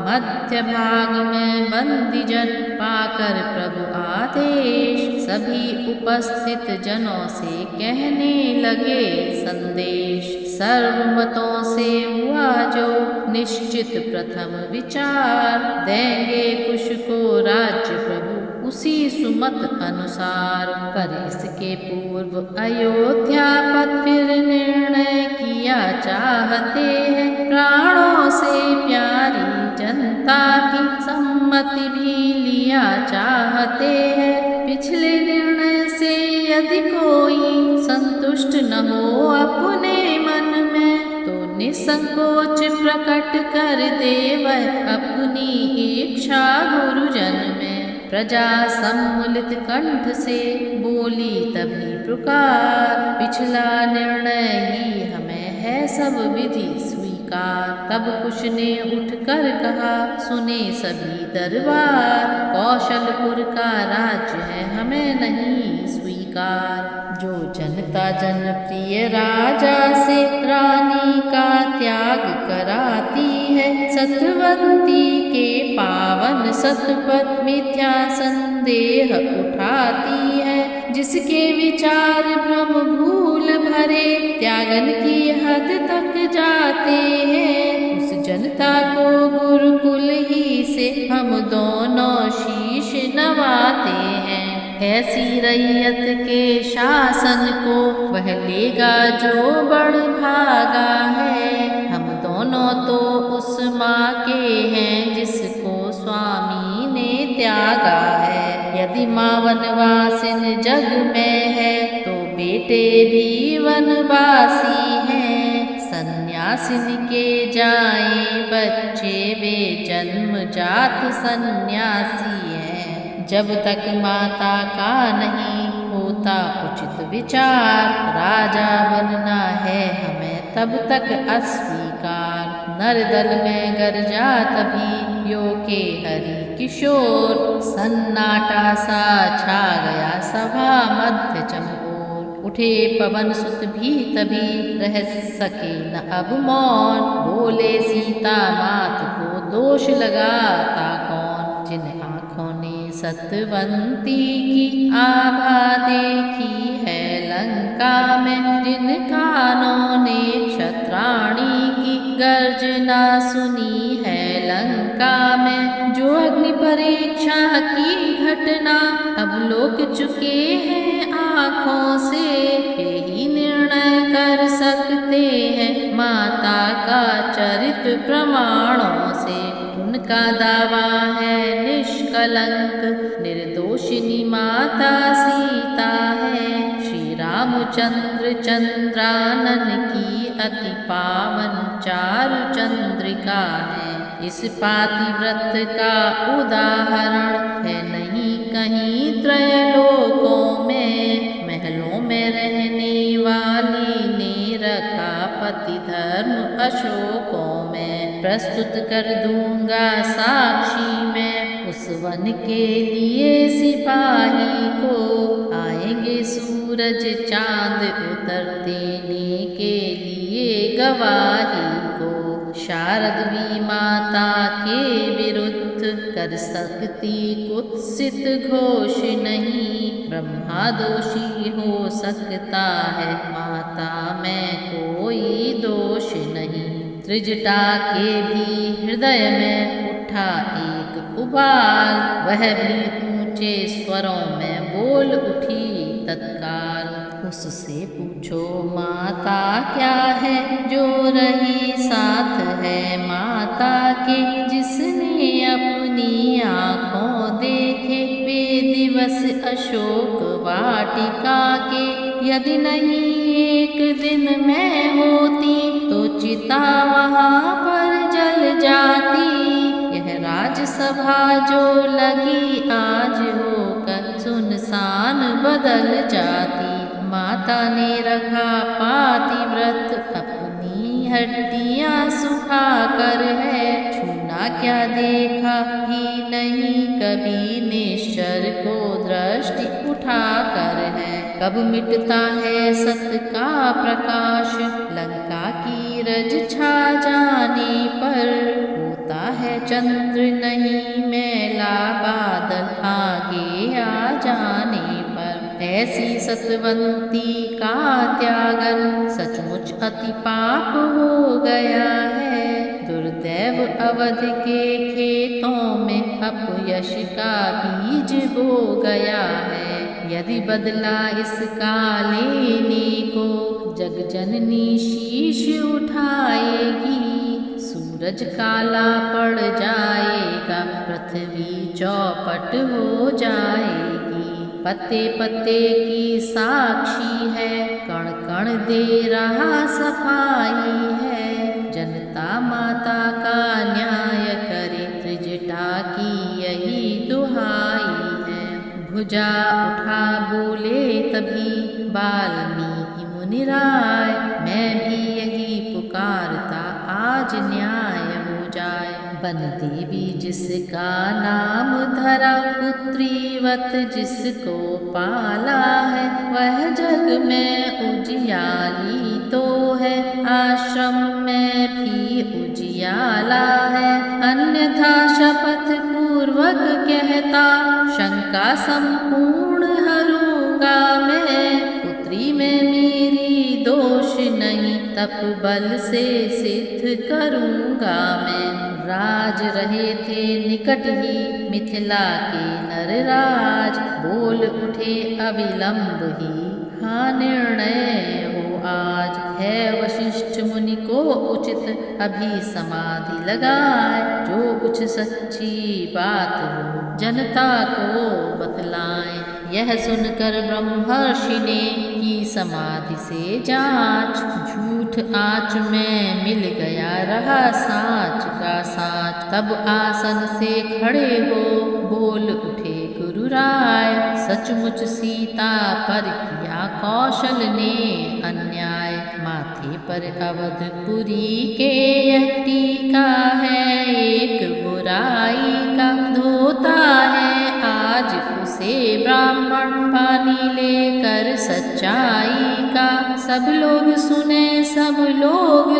मध्य भाग में बंदीजन पाकर प्रभु आदेश सभी उपस्थित जनों से कहने लगे संदेश। सर्वमतों से हुआ जो निश्चित प्रथम विचार, देंगे कुश को राज्य प्रभु उसी सुमत अनुसार। पर इसके पूर्व अयोध्यापति फिर निर्णय किया चाहते हैं, प्राणों से प्यारी जनता की सम्मति भी लिया चाहते हैं। पिछले निर्णय से यदि कोई संतुष्ट न हो अपने मन में, तो निसंकोच प्रकट कर दे वह अपनी इच्छा गुरुजन में। प्रजा सम्मिलित कंठ से बोली तभी पुकार, पिछला निर्णय ही हमें है सब विधि स्वीकार। तब कुश ने उठकर कहा सुने सभी दरबार, कौशलपुर का राज्य है हमें नहीं स्वीकार। जो जनता जनप्रिय राजा से रानी का त्याग कराती है, सतवंती के पावन सत पर मिथ्या संदेह उठाती है। जिसके विचार भ्रम भूल भरे त्यागन की हद तक जाते हैं, उस जनता को गुरुकुल ही से हम दोनों शीश नवाते हैं। ऐसी रैयत के शासन को वह लेगा जो बड़ भागा है। हम दोनों तो उस माँ के हैं जिसको स्वामी ने त्यागा है। यदि माँ वनवासिन जग में है, तो बेटे भी वनवासी हैं। सन्यासिन के जाएं बच्चे वे जन्मजात सन्यासी हैं। जब तक माता का नहीं होता उचित विचार, राजा बनना है हमें तब तक अस्वीकार। नरदल में गरजा तभी यो के हरि किशोर, सन्नाटा सा छा गया सभा मध्य चमोर। उठे पवन सुत भी तभी रह सके न अब मौन, बोले सीता मात को दोष लगाता कौन। जिन आँखों ने सतवंती की आभा देखी है लंका में, जिन कानों ने क्षत्राणी की गर्जना सुनी है लंका में। जो अग्नि परीक्षा की घटना अब लोग चुके हैं आँखों से, यही निर्णय कर सकते हैं माता का चरित्र प्रमाणों से। उनका दावा है निष्कलंक, निर्दोषिनी माता सीता है। श्री रामचंद्र चंद्रानन की अति पावन चारु चंद्रिका है। इस पातिव्रत का उदाहरण है नहीं कहीं त्रैलोकों में। महलों में रहने वाली ने रखा पति धर्म अशोकों में। प्रस्तुत कर दूंगा साक्षी में उस वन के लिए सिपाही को। आएंगे सूरज चांद उतर देने के लिए गवाही को। शारदवी माता के विरुद्ध कर सकती कुत्सित घोष नहीं। ब्रह्मा दोषी हो सकता है, माता में कोई दोष नहीं। त्रिजटा के भी हृदय में उठा एक उबाल, वह भी ऊंचे स्वरों में बोल उठी तत्काल। उससे पूछो माता क्या है जो रही साथ है माता के, जिसने अपनी आँखों देखे वे दिवस अशोक वाटिका के। यदि नहीं एक दिन में होती तो चिता वहाँ पर जल जाती। यह राजसभा जो लगी आज होकर सुनसान बदल जाती। माता ने रखा पातिव्रत अपनी हड्डियाँ सुखा कर है, छूना क्या देखा भी नहीं कभी निश्चर को दृष्टि उठाकर है। कब मिटता है सत्य का प्रकाश लंका की रज छा जाने पर। होता है चंद्र नहीं मैला बादल आगे आ जाने पर। ऐसी सतवंती का त्यागन सचमुच अति पाप हो गया है। दुर्दैव अवध के खेतों में अपयश का बीज बो गया है। यदि बदला इसका लेने को जग जननी शीश उठाएगी। सूरज काला पड़ जाएगा पृथ्वी चौपट हो जाएगी। पत्ते पत्ते की साक्षी है कण कण दे रहा सफाई है। जनता माता का न्याय करे त्रिजटा की यही दुहाई है। भुजा उठा बोले तभी वाल्मीकि मुनिराय मैं भी यही पुकारता आज न्याय हो जाए। बन देवी जिसका नाम धरा पुत्रीवत जिसको पाला है वह जग में उजियाली तो है आश्रम में भी उजियाला है। अन्यथा शपथ पूर्वक कहता शंका संपूर्ण हरूंगा मैं। पुत्री में मेरी दोष नहीं तप बल से सिद्ध करूंगा मैं। राज रहे थे निकट ही मिथिला के नरराज बोल उठे अविलंब ही हाँ निर्णय हो आज। है वशिष्ठ मुनि को उचित अभी समाधि लगाए। जो कुछ सच्ची बात हो जनता को बतलाए। यह सुनकर ब्रह्मर्षि ने की समाधि से जांच। झूठ आँच में मिल गया रहा साँच का साँच। तब आसन से खड़े हो बोल उठे गुरु राय। सचमुच सीता पर किया कौशल ने अन्याय। माथे पर अवधपुरी के यह टीका है एक बुराई का धोता है आज उसे ब्राह्मण पानी लेकर सच्चाई का। सब लोग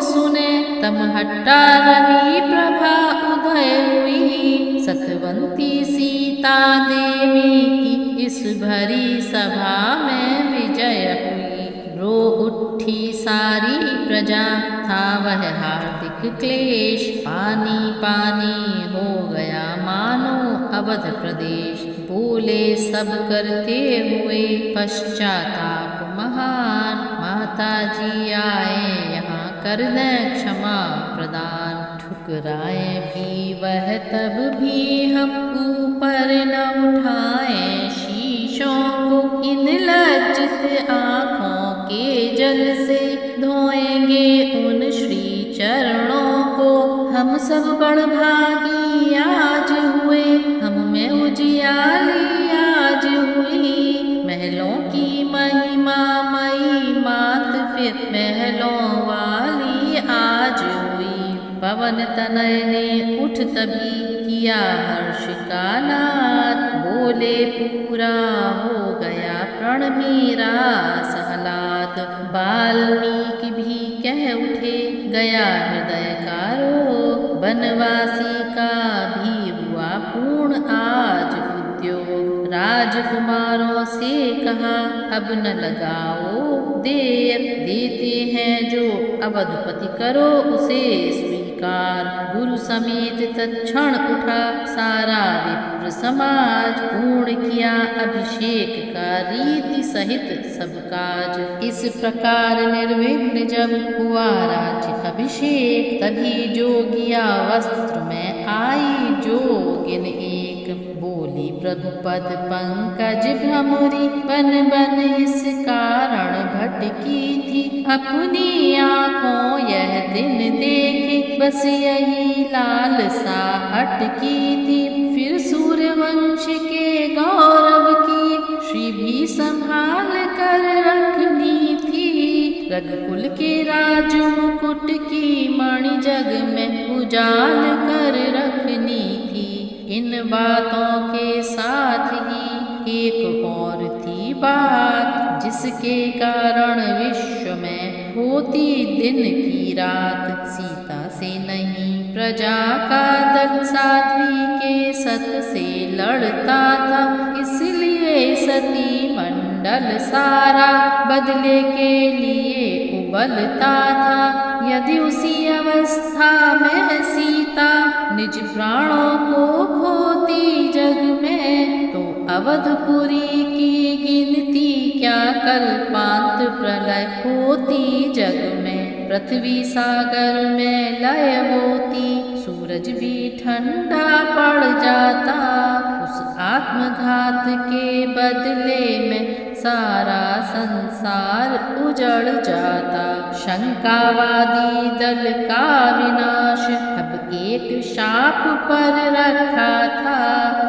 सुने तब हट्टा रवि प्रभा उदय हुई। सतवंती सीता देवी की इस भरी सभा में विजय हुई। रो उठी सारी प्रजा था वह हार्दिक क्लेश। पानी पानी हो गया मानो अवध प्रदेश। बोले सब करते हुए पश्चाताप महान। माता जी आए यहाँ कर दें क्षमा प्रदान। ठुकराए भी वह तब भी हम ऊपर न उठाए शीशों को। इन लज्जित आँखों के जल से धोएंगे उन श्री चरणों को। हम सब बड़भागी आज हुए हम में उजियाली आज हुई। महलों की महिमा मई मात फिर महलों वाली आज हुई। पवन तनय ने उठ तभी किया हर्ष का नाद। बोले पूरा हो गया प्रण मेरा सहलाद। वाल्मीकि भी कह उठे गया हृदय का रोग। बनवासी का भी हुआ पूर्ण आज उद्योग। राजकुमारों से कहा अब न लगाओ देर। देते हैं जो अवधपति करो उसे स्वीकार। गुरु समेत तत्क्षण उठा सारा विप्र समाज। पूर्ण किया अभिषेक का रीति सहित सब काज। इस प्रकार निर्विघ्न जब हुआ राज्य अभिषेक। तभी जोगिया वस्त्र में आई जोगिन एक। बोली प्रभुपद पंकज भ्रमरी बन बन इस कारण भटकी थी। अपनी आँखों यह दिन देखे बस यही लालसा अटकी थी। फिर सूर्यवंश के गौरव की श्री भी संभाल कर रखनी थी। रघुकुल के राज मुकुट की मणि जग में उजाल कर रखनी थी। इन बातों के साथ ही एक और थी बात, जिसके कारण विश्व में होती दिन की रात। सीता से नहीं प्रजा का दल साध्वी के सत से लड़ता था, इसलिए सती मंडल सारा बदले के लिए उबलता था। यदि उसी अवस्था में सीता निज प्राणों को खोती जग में, तो अवधपुरी की गिनती क्या कल्पांत प्रलय होती जग में। पृथ्वी सागर में लय होती, सूरज भी ठंडा पड़ जाता। उस आत्मघात के बदले में सारा संसार उजड़ जाता। शंकावादी दल का विनाश अब एक शाप पर रखा था,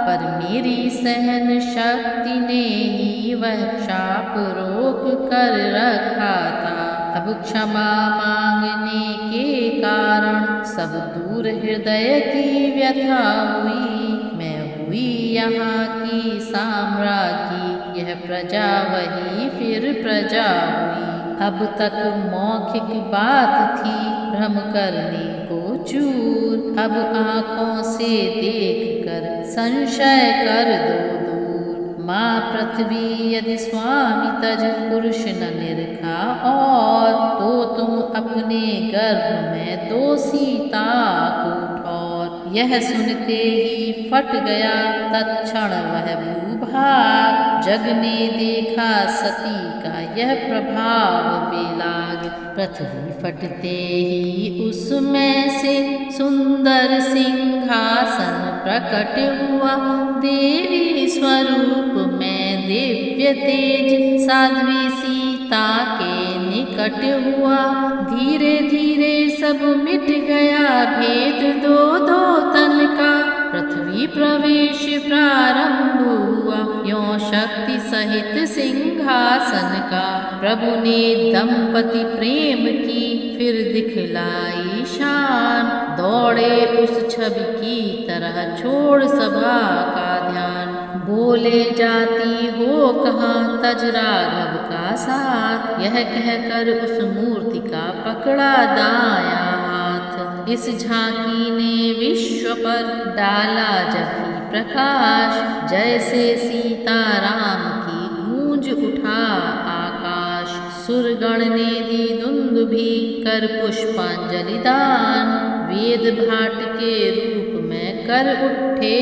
पर मेरी सहन शक्ति ने ही वह शाप रोक कर रखा था। अब क्षमा मांगने के कारण सब दूर हृदय की व्यथा हुई। मैं हुई यहाँ की साम्राज्ञी, यह प्रजा वही फिर प्रजा हुई। अब तक मौखिक बात थी भ्रम करने को चूर, अब आँखों से देख कर संशय कर दो दूर। माँ पृथ्वी यदि स्वामी तज पुरुष न निरखा और, तो तुम अपने गर्भ में दो सीता को ठौर। यह सुनते ही फट गया तत्क्षण वह भूभाग, जग ने देखा सती का यह प्रभाव बेलाग। पृथ्वी फटते ही उसमें से सुंदर सिंहासन प्रकट हुआ, देवी स्वरूप में दिव्य तेज साध्वी सीता के निकट हुआ। धीरे धीरे सब मिट गया भेद दो दो तन का, पृथ्वी प्रवेश प्रारंभ हुआ यों शक्ति सहित सिंहासन का। प्रभु ने दंपति प्रेम की फिर दिखलाई शान, दौड़े उस छवि की तरह छोड़ सभा का ध्यान। बोले जाती हो कहाँ तज राघव का साथ, यह कहकर उस मूर्ति का पकड़ा दाया हाथ। इस झांकी ने विश्व पर डाला जब ही प्रकाश, जैसे सीताराम की गूंज उठा आकाश। सुरगण ने दी दुंदुभि कर पुष्पांजलि दान, वेद भाट के रूप में कर उठे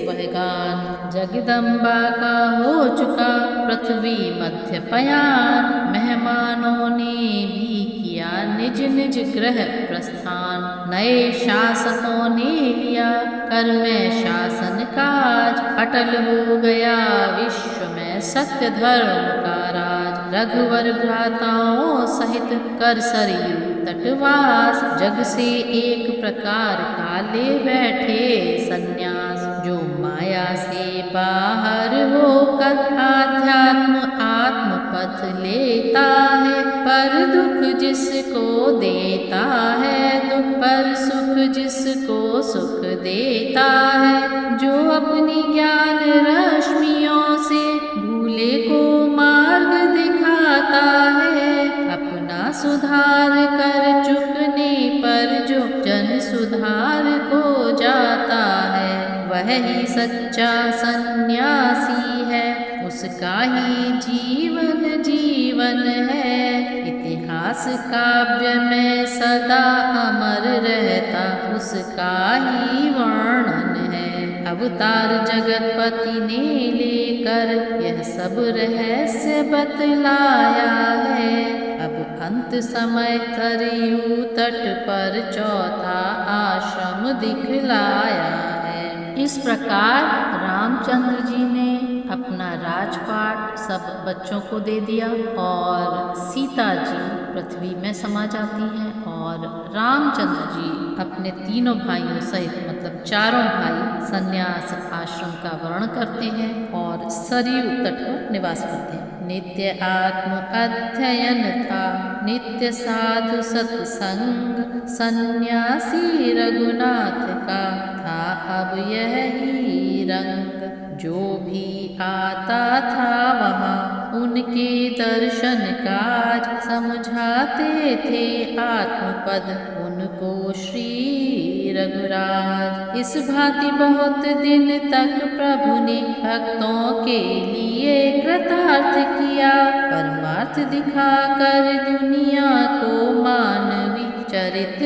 वह गान। जगदम्बा का हो चुका पृथ्वी मध्य पयान, मेहमानों ने भी किया निज निज गृह प्रस्थान। नए शासकों ने लिया कर में शासन काज, अटल हो गया विश्व में सत्य धर्म का राज। रघुवर भ्राताओं सहित कर सरयू तटवास, जग से एक प्रकार का ले बैठे संन्यास। जो माया से बाहर होकर आध्यात्म आत्म पथ लेता है, पर दुख जिसको देता है दुख, पर सुख जिसको सुख देता है। जो अपनी ज्ञान रश्मियों से भूले को मार्ग दिखाता है, अपना सुधार कर चुकने पर जो जन सुधार को जाता है, वह ही सच्चा सन्यासी है, उसका ही जीवन जीवन है। इतिहास काव्य में सदा अमर रहता उसका ही वर्णन है। अवतार जगतपति ने लेकर यह सब रहस्य बतलाया है। अब अंत समय सरयू तट पर चौथा आश्रम दिखलाया है। इस प्रकार रामचंद्र जी ने अपना राजपाट सब बच्चों को दे दिया और सीता जी पृथ्वी में समा जाती हैं और और रामचंद्र जी अपने तीनों भाइयों सहित मतलब चारों भाई संन्यास आश्रम का वर्ण करते हैं और सरयू तट पर निवास करते हैं। नित्य आत्म अध्ययन था, नित्य साधु सत्संग, सन्यासी रघुनाथ का था अब यही रंग। जो भी आता था वहाँ उनके दर्शन काज, समझाते थे आत्मपद उनको श्री रघुराज। इस भांति बहुत दिन तक प्रभु ने भक्तों के लिए कृतार्थ किया, परमार्थ दिखाकर दुनिया को मानवी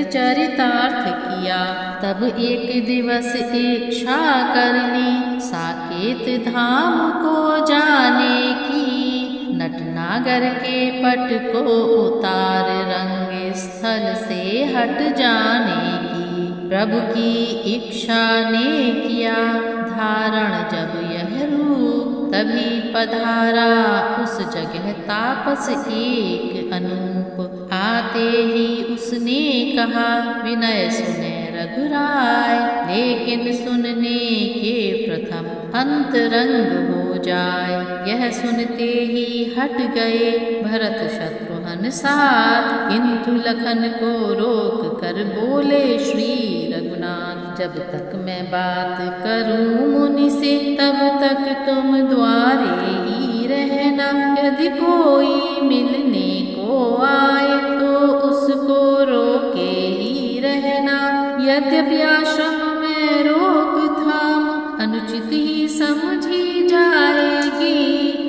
चरितार्थ किया। तब एक दिवस इच्छा कर ली साकेत धाम को जाने की, नटनागर के पट को उतार रंग स्थल से हट जाने की। प्रभु की इच्छा ने किया धारण जब यह रूप, तभी पधारा उस जगह तापस एक अनूप। आते ही उसने कहा विनय सुने रघुराय, लेकिन सुनने के प्रथम अंतरंग हो जाए। यह सुनते ही हट गए भरत शत्रुघ्न साथ, किंतु लखन को रोक कर बोले श्री रघुनाथ, जब तक मैं बात करूं मुनि से तब तक तुम द्वारे ही रहना। यदि कोई मिलने को आए तो उसको रोके ही रहना। यद्यपि आश्रम में रोक थाम अनुचित ही समझी जाएगी,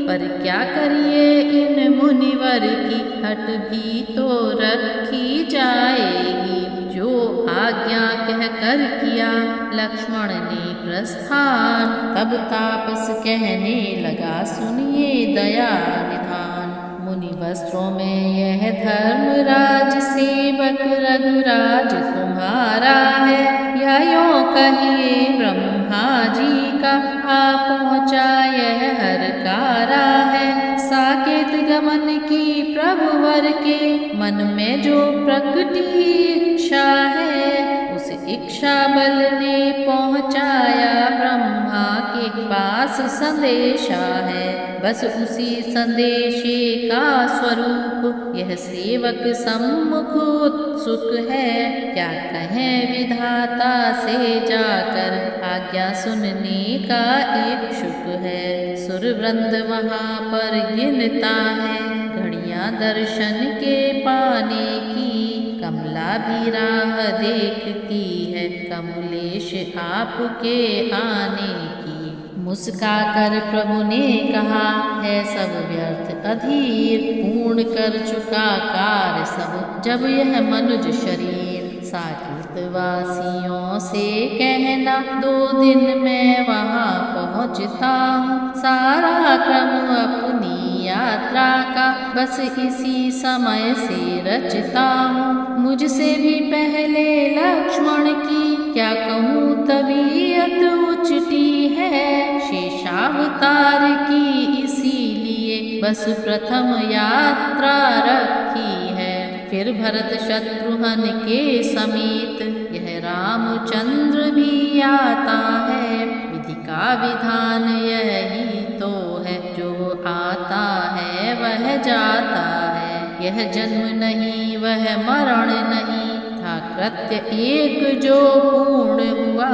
पर क्या करिए इन मुनिवर की हट भी तो रखी जाएगी। जो आज्ञा कह कर किया लक्ष्मण ने प्रस्थान, तब तापस कहने लगा सुनिए दया निधान। मुनि वस्त्रों में यह धर्मराज सेवक रघुराज तुम्हारा है, या यूं कहिए ब्रह्मा जी का आ पहुँचा यह हरकारा है। साकेत गमन की प्रभुवर के मन में जो प्रकटी इच्छा है, उस इच्छा बल ने पहुँचाया ब्रह्मा के पास संदेशा है। बस उसी संदेशे का स्वरूप यह सेवक सम्मुख उत्सुक है। क्या कहें विधाता से जाकर आज्ञा सुनने का इच्छुक है। सुरवृंद वहाँ पर गिनता है घड़ियां दर्शन के पाने की, कमला भी राह देखती है कमलेश आपके आने की। मुस्का कर प्रभु ने कहा है सब व्यर्थ अधीर, पूर्ण कर चुका कार्य सब जब यह मनुज शरीर। साकेत वासियों से कहना 2 दिन में वहाँ पहुँचता हूँ, सारा क्रम अपनी यात्रा का बस इसी समय से रचता हूँ। मुझसे भी पहले लक्ष्मण की क्या कहूँ तबीयत उचटी है, शेषावतार की इसीलिए बस प्रथम यात्रा रखी है। फिर भरत शत्रुघ्न के समेत यह रामचंद्र भी आता है, विधि का विधान यही तो है, जो आता है वह जाता है। यह जन्म नहीं वह मरण नहीं, था कृत्य एक जो पूर्ण हुआ,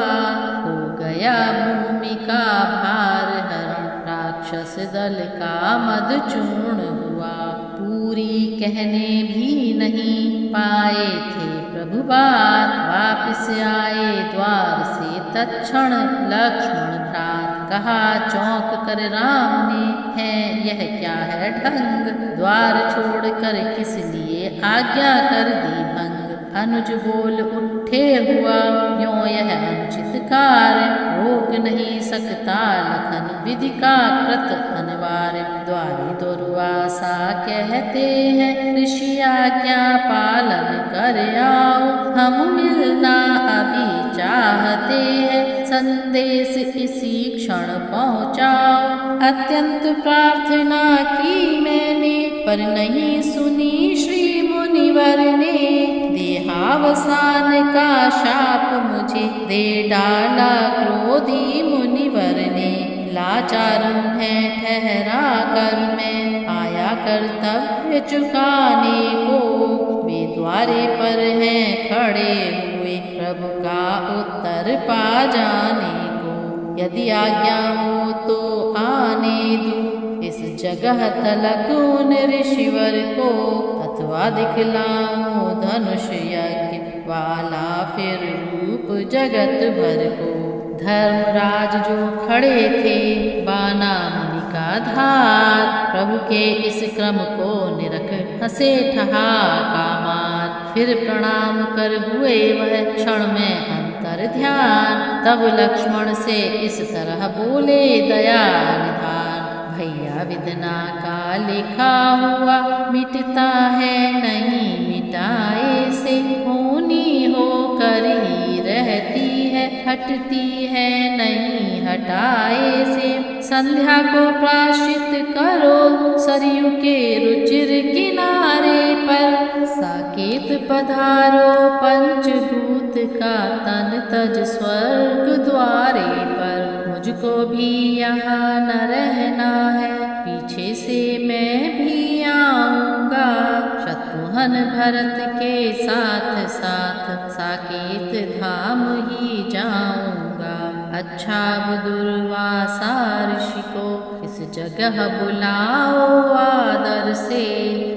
हो गया भूमि का भार हरण, राक्षस दल का मद चूर्ण हुआ। पूरी कहने भी नहीं पाए थे प्रभु बात, वापिस आए द्वार से तत्क्षण लक्ष्मण भ्रात। कहा चौंक कर राम ने है यह क्या है ढंग, द्वार छोड़कर किस लिए आज्ञा कर दी भंग। अनुज बोल उठे हुआ यों यह अनुचित कार्य, रोक नहीं सकता लखन विधि का कृत अनिवार्य। द्वारी दुर्वासा कहते हैं ऋषि आज्ञा पालन कर आओ, हम मिलना अभी चाहते हैं, संदेश इसी क्षण पहुँचाओ। अत्यंत प्रार्थना की मैंने पर नहीं सुनी श्री मुनिवर ने, देहा पावसान का शाप मुझे दे डाला क्रोधी मुनिवर ने। लाचार है ठहरा कर मैं आया कर्तव्य चुकाने को। वे द्वारे पर हैं खड़े हुए प्रभु का उत्तर पा जाने को। यदि आज्ञा हो तो आने दूं इस जगह तलक उन ऋषिवर को। अथवा दिखलाऊं धनुष यज्ञ वाला फिर रूप जगत भर को। धर्मराज जो खड़े थे बाना मुनि का धार। प्रभु के इस क्रम को निरख हंसे ठहाका मार। फिर प्रणाम कर हुए वह क्षण में अंतर ध्यान। तब लक्ष्मण से इस तरह बोले दया निधान। भैया विदना का लिखा हुआ मिटता है नहीं मिटाए से। होनी हो कर ही रहती है हटती है नहीं हटाए से। संध्या को प्राश्चित करो सरयू के रुचिर किनारे पर। साकेत पधारो पंचभूत का तन तज स्वर्ग द्वारे पर। मुझको भी यहाँ न रहना है पीछे से मैं भी आऊँगा। शत्रुघ्न भरत के साथ साथ साकेत धाम ही जाऊँगा। अच्छा दुर्वासा ऋषि को इस जगह बुलाओ आदर से।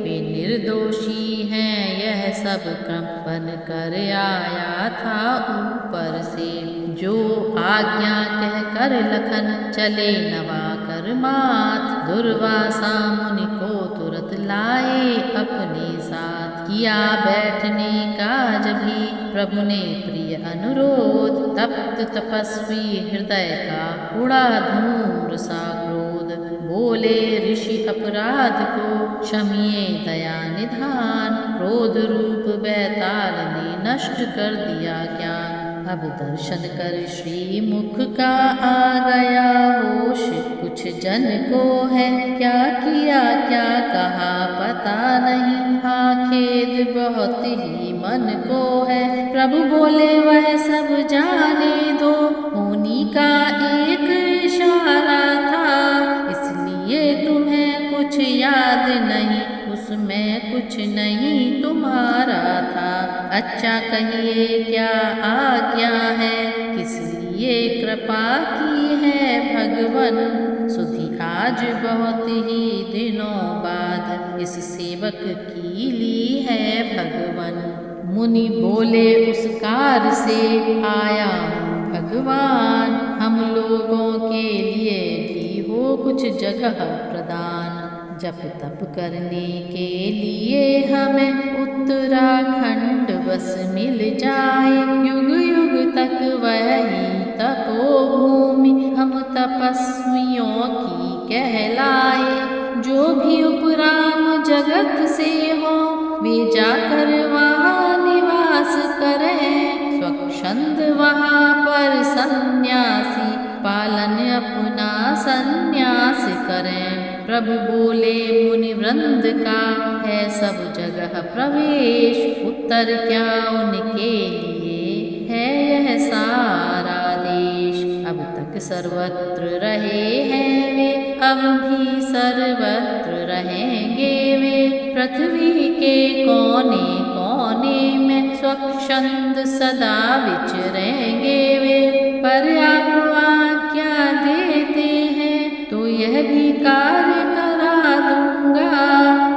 वे निर्दोषी हैं यह सब क्रम बन कर आया था ऊपर से। जो आज्ञा कह कर लखन चले नवा कर मात। दुर्वासा मुनि को तुरंत लाए अपने साथ। किया बैठने का भी प्रभु ने प्रिय अनुरोध। तप्त तपस्वी हृदय का उड़ा धूम्र सा क्रोध। बोले ऋषि अपराध को क्षमिए दया निधान। क्रोध रूप बैताल ने नष्ट कर दिया ज्ञान। अब दर्शन कर श्री मुख का आ गया होश। कुछ जन को है क्या किया क्या कहा पता नहीं। हाँ खेद बहुत ही मन को है। प्रभु बोले वह सब जाने दो। होनी का एक इशारा था इसलिए तुम्हें कुछ याद नहीं। उसमें कुछ नहीं तुम्हारा था। अच्छा कहिए क्या आज्ञा है किस लिए कृपा की है भगवन। सुधी आज बहुत ही दिनों बाद इस सेवक की ली है भगवन। मुनि बोले उस कार से आया हूँ भगवान। हम लोगों के लिए भी हो कुछ जगह प्रदान। जप तप करने के लिए हमें उत्तराखंड बस मिल जाए। युग युग तक वही तपोभूमि हम तपस्वियों की कहलाए। जो भी उपराम जगत से हो वे जाकर वहाँ निवास करें। स्वच्छंद वहाँ पर सन्यासी पालन अपना सन्यास करें। प्रभु बोले मुनि वृंद का है सब जगह प्रवेश। उत्तर क्या उनके लिए है यह सारा देश। अब तक सर्वत्र रहे हैं वे अब भी सर्वत्र रहेंगे वे। पृथ्वी के कोने कोने में स्वच्छंद सदा विचरेंगे वे। पर आप आज्ञा देते हैं तो यह भी कार्य करा दूंगा।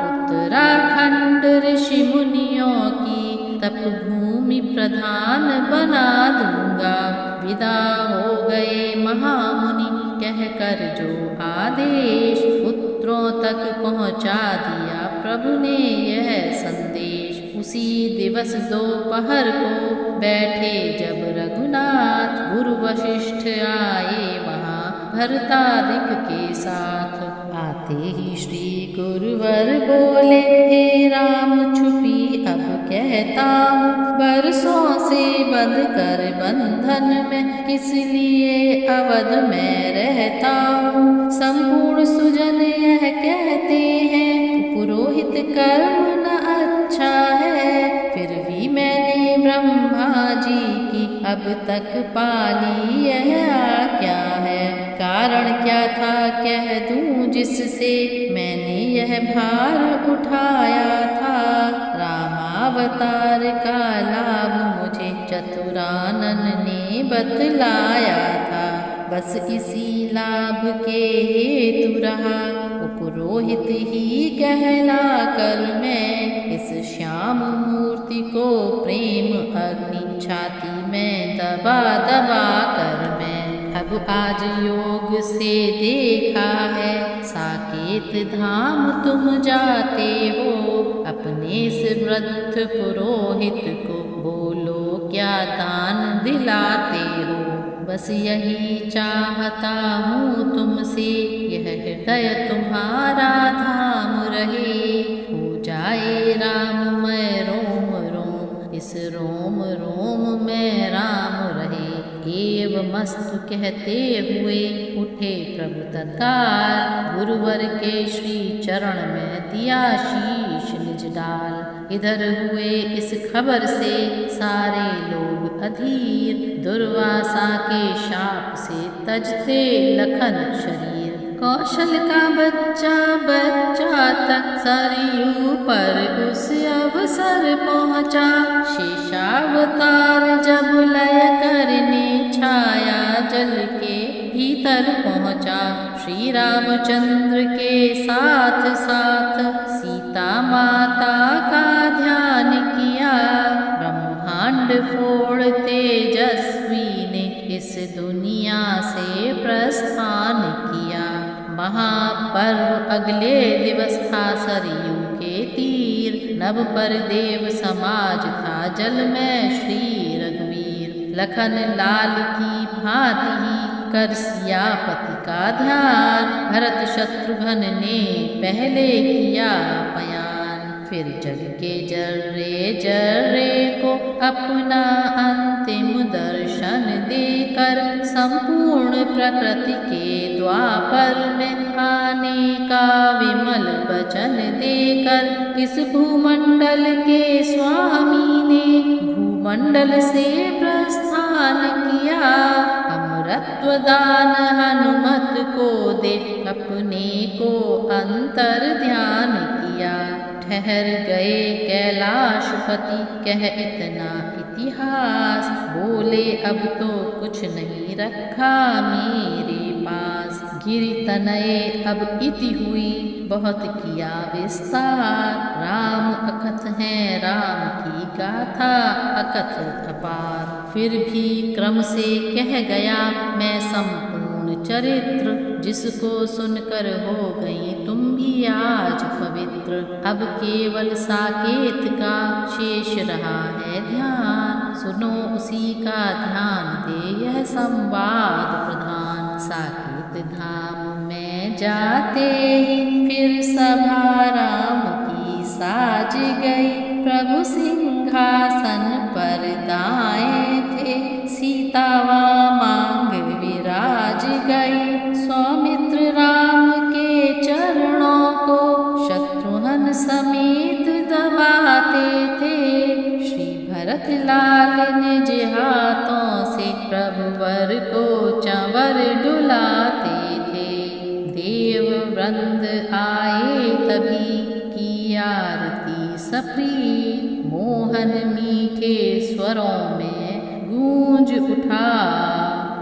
उत्तराखंड ऋषि मुनियों की तपभूमि प्रधान बना दूंगा। विदा हो गए महामुनि कहकर जो आदेश। पुत्रों तक पहुँचा दिया प्रभु ने यह संदेश। उसी दिवस दोपहर को बैठे जब रघुनाथ। गुरु वशिष्ठ आए वहाँ भरतादिक के साथ। आते ही श्री गुरुवर बोले हे राम छुपी अब कहता हूँ। बरसों से बंध कर बंधन में किस लिए अवध में रहता हूँ। संपूर्ण सुजन यह कहते हैं पुरोहित कर्म न अच्छा है। फिर भी मैंने अब तक पाली यह आज्ञा है। कारण क्या था कह दूं जिससे मैंने यह भार उठाया था। रामावतार का लाभ मुझे चतुरानन ने बतलाया था। बस इसी लाभ के हेतु रहा उपरोहित ही कहला कर मैं इस श्याम मूर्ति को प्रेम अग्नि छाती में दबा दबा कर मैं अब आज योग से देखा है। साकेत धाम तुम जाते हो अपने से वृद्ध पुरोहित को बोलो क्या दान दिलाते हो। बस यही चाहता हूँ तुमसे यह हृदय तुम्हारा धाम रहे। हो जाए राममय रोम रोम इस रोम रोम में राम रहे। एव मस्तु कहते हुए उठे प्रभु तत्काल गुरुवर के श्री चरण में दिया शीश निज डाल। इधर हुए इस खबर से सारे लोग अधीर दुर्वासा के शाप से तजते लखन शरीर। कौशल का बच्चा बच्चा तक सरयू पर उस अवसर पहुँचा। शेषावतार जब लय करने छाया जल के भीतर पहुँचा। श्री रामचंद्र के साथ साथ सीता माता का ध्यान किया। ब्रह्मांड फोड़ तेजस्वी ने इस दुनिया से प्रस्थान किया। महापर्व अगले दिवस था सरयू के तीर। नभ पर देव समाज था जल में श्री रघुवीर। लखन लाल की भांति ही कर सियापति का ध्यान। भरत शत्रुघ्न ने पहले किया बयान। फिर जग के जर्रे को अपना अंतिम दर्शन देकर संपूर्ण प्रकृति के द्वापर में आने का विमल वचन देकर इस भूमंडल के स्वामी ने भूमंडल से प्रस्थान किया। अमरत्व दान हनुमत को दे अपने को अंतर ध्यान किया। ठहर गए कैलाशपति कह इतना इतिहास। बोले अब तो कुछ नहीं रखा मेरे पास। गिरि तनये अब इति हुई बहुत किया विस्तार। राम अकथ हैं राम की गाथा अकथ अपार। फिर भी क्रम से कह गया मैं संपूर्ण चरित्र। जिसको सुनकर हो गई तुम भी आज पवित्र। अब केवल साकेत का शेष रहा है ध्यान। सुनो उसी का ध्यान दे यह संवाद प्रधान। साकेत धाम में जाते ही फिर सभा राम की साज गई। प्रभु सिंहासन पर दाएं थे सीता वामांग विराज गई। सौमित्र राम के चरणों को शत्रुघ्न समेत दबाते थे। श्री भरत लाल निज हाथों से प्रभुवर को चंवर डुलाते थे। देव वृंद आए तभी की आरती सप्रीत। मोहन मीठे स्वरों में गूंज उठा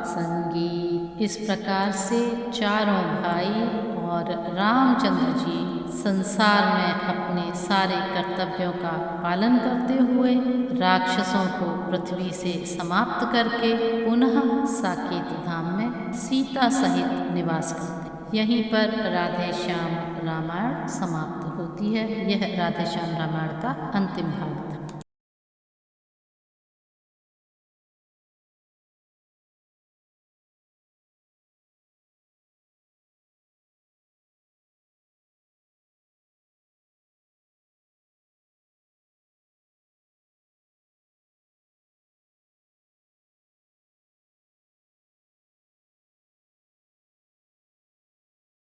संगीत। इस प्रकार से चारों भाई और रामचंद्र जी संसार में अपने सारे कर्तव्यों का पालन करते हुए राक्षसों को पृथ्वी से समाप्त करके पुनः साकेत धाम में सीता सहित निवास करते। यहीं पर राधे श्याम रामायण समाप्त होती है। यह राधे श्याम रामायण का अंतिम भाग था।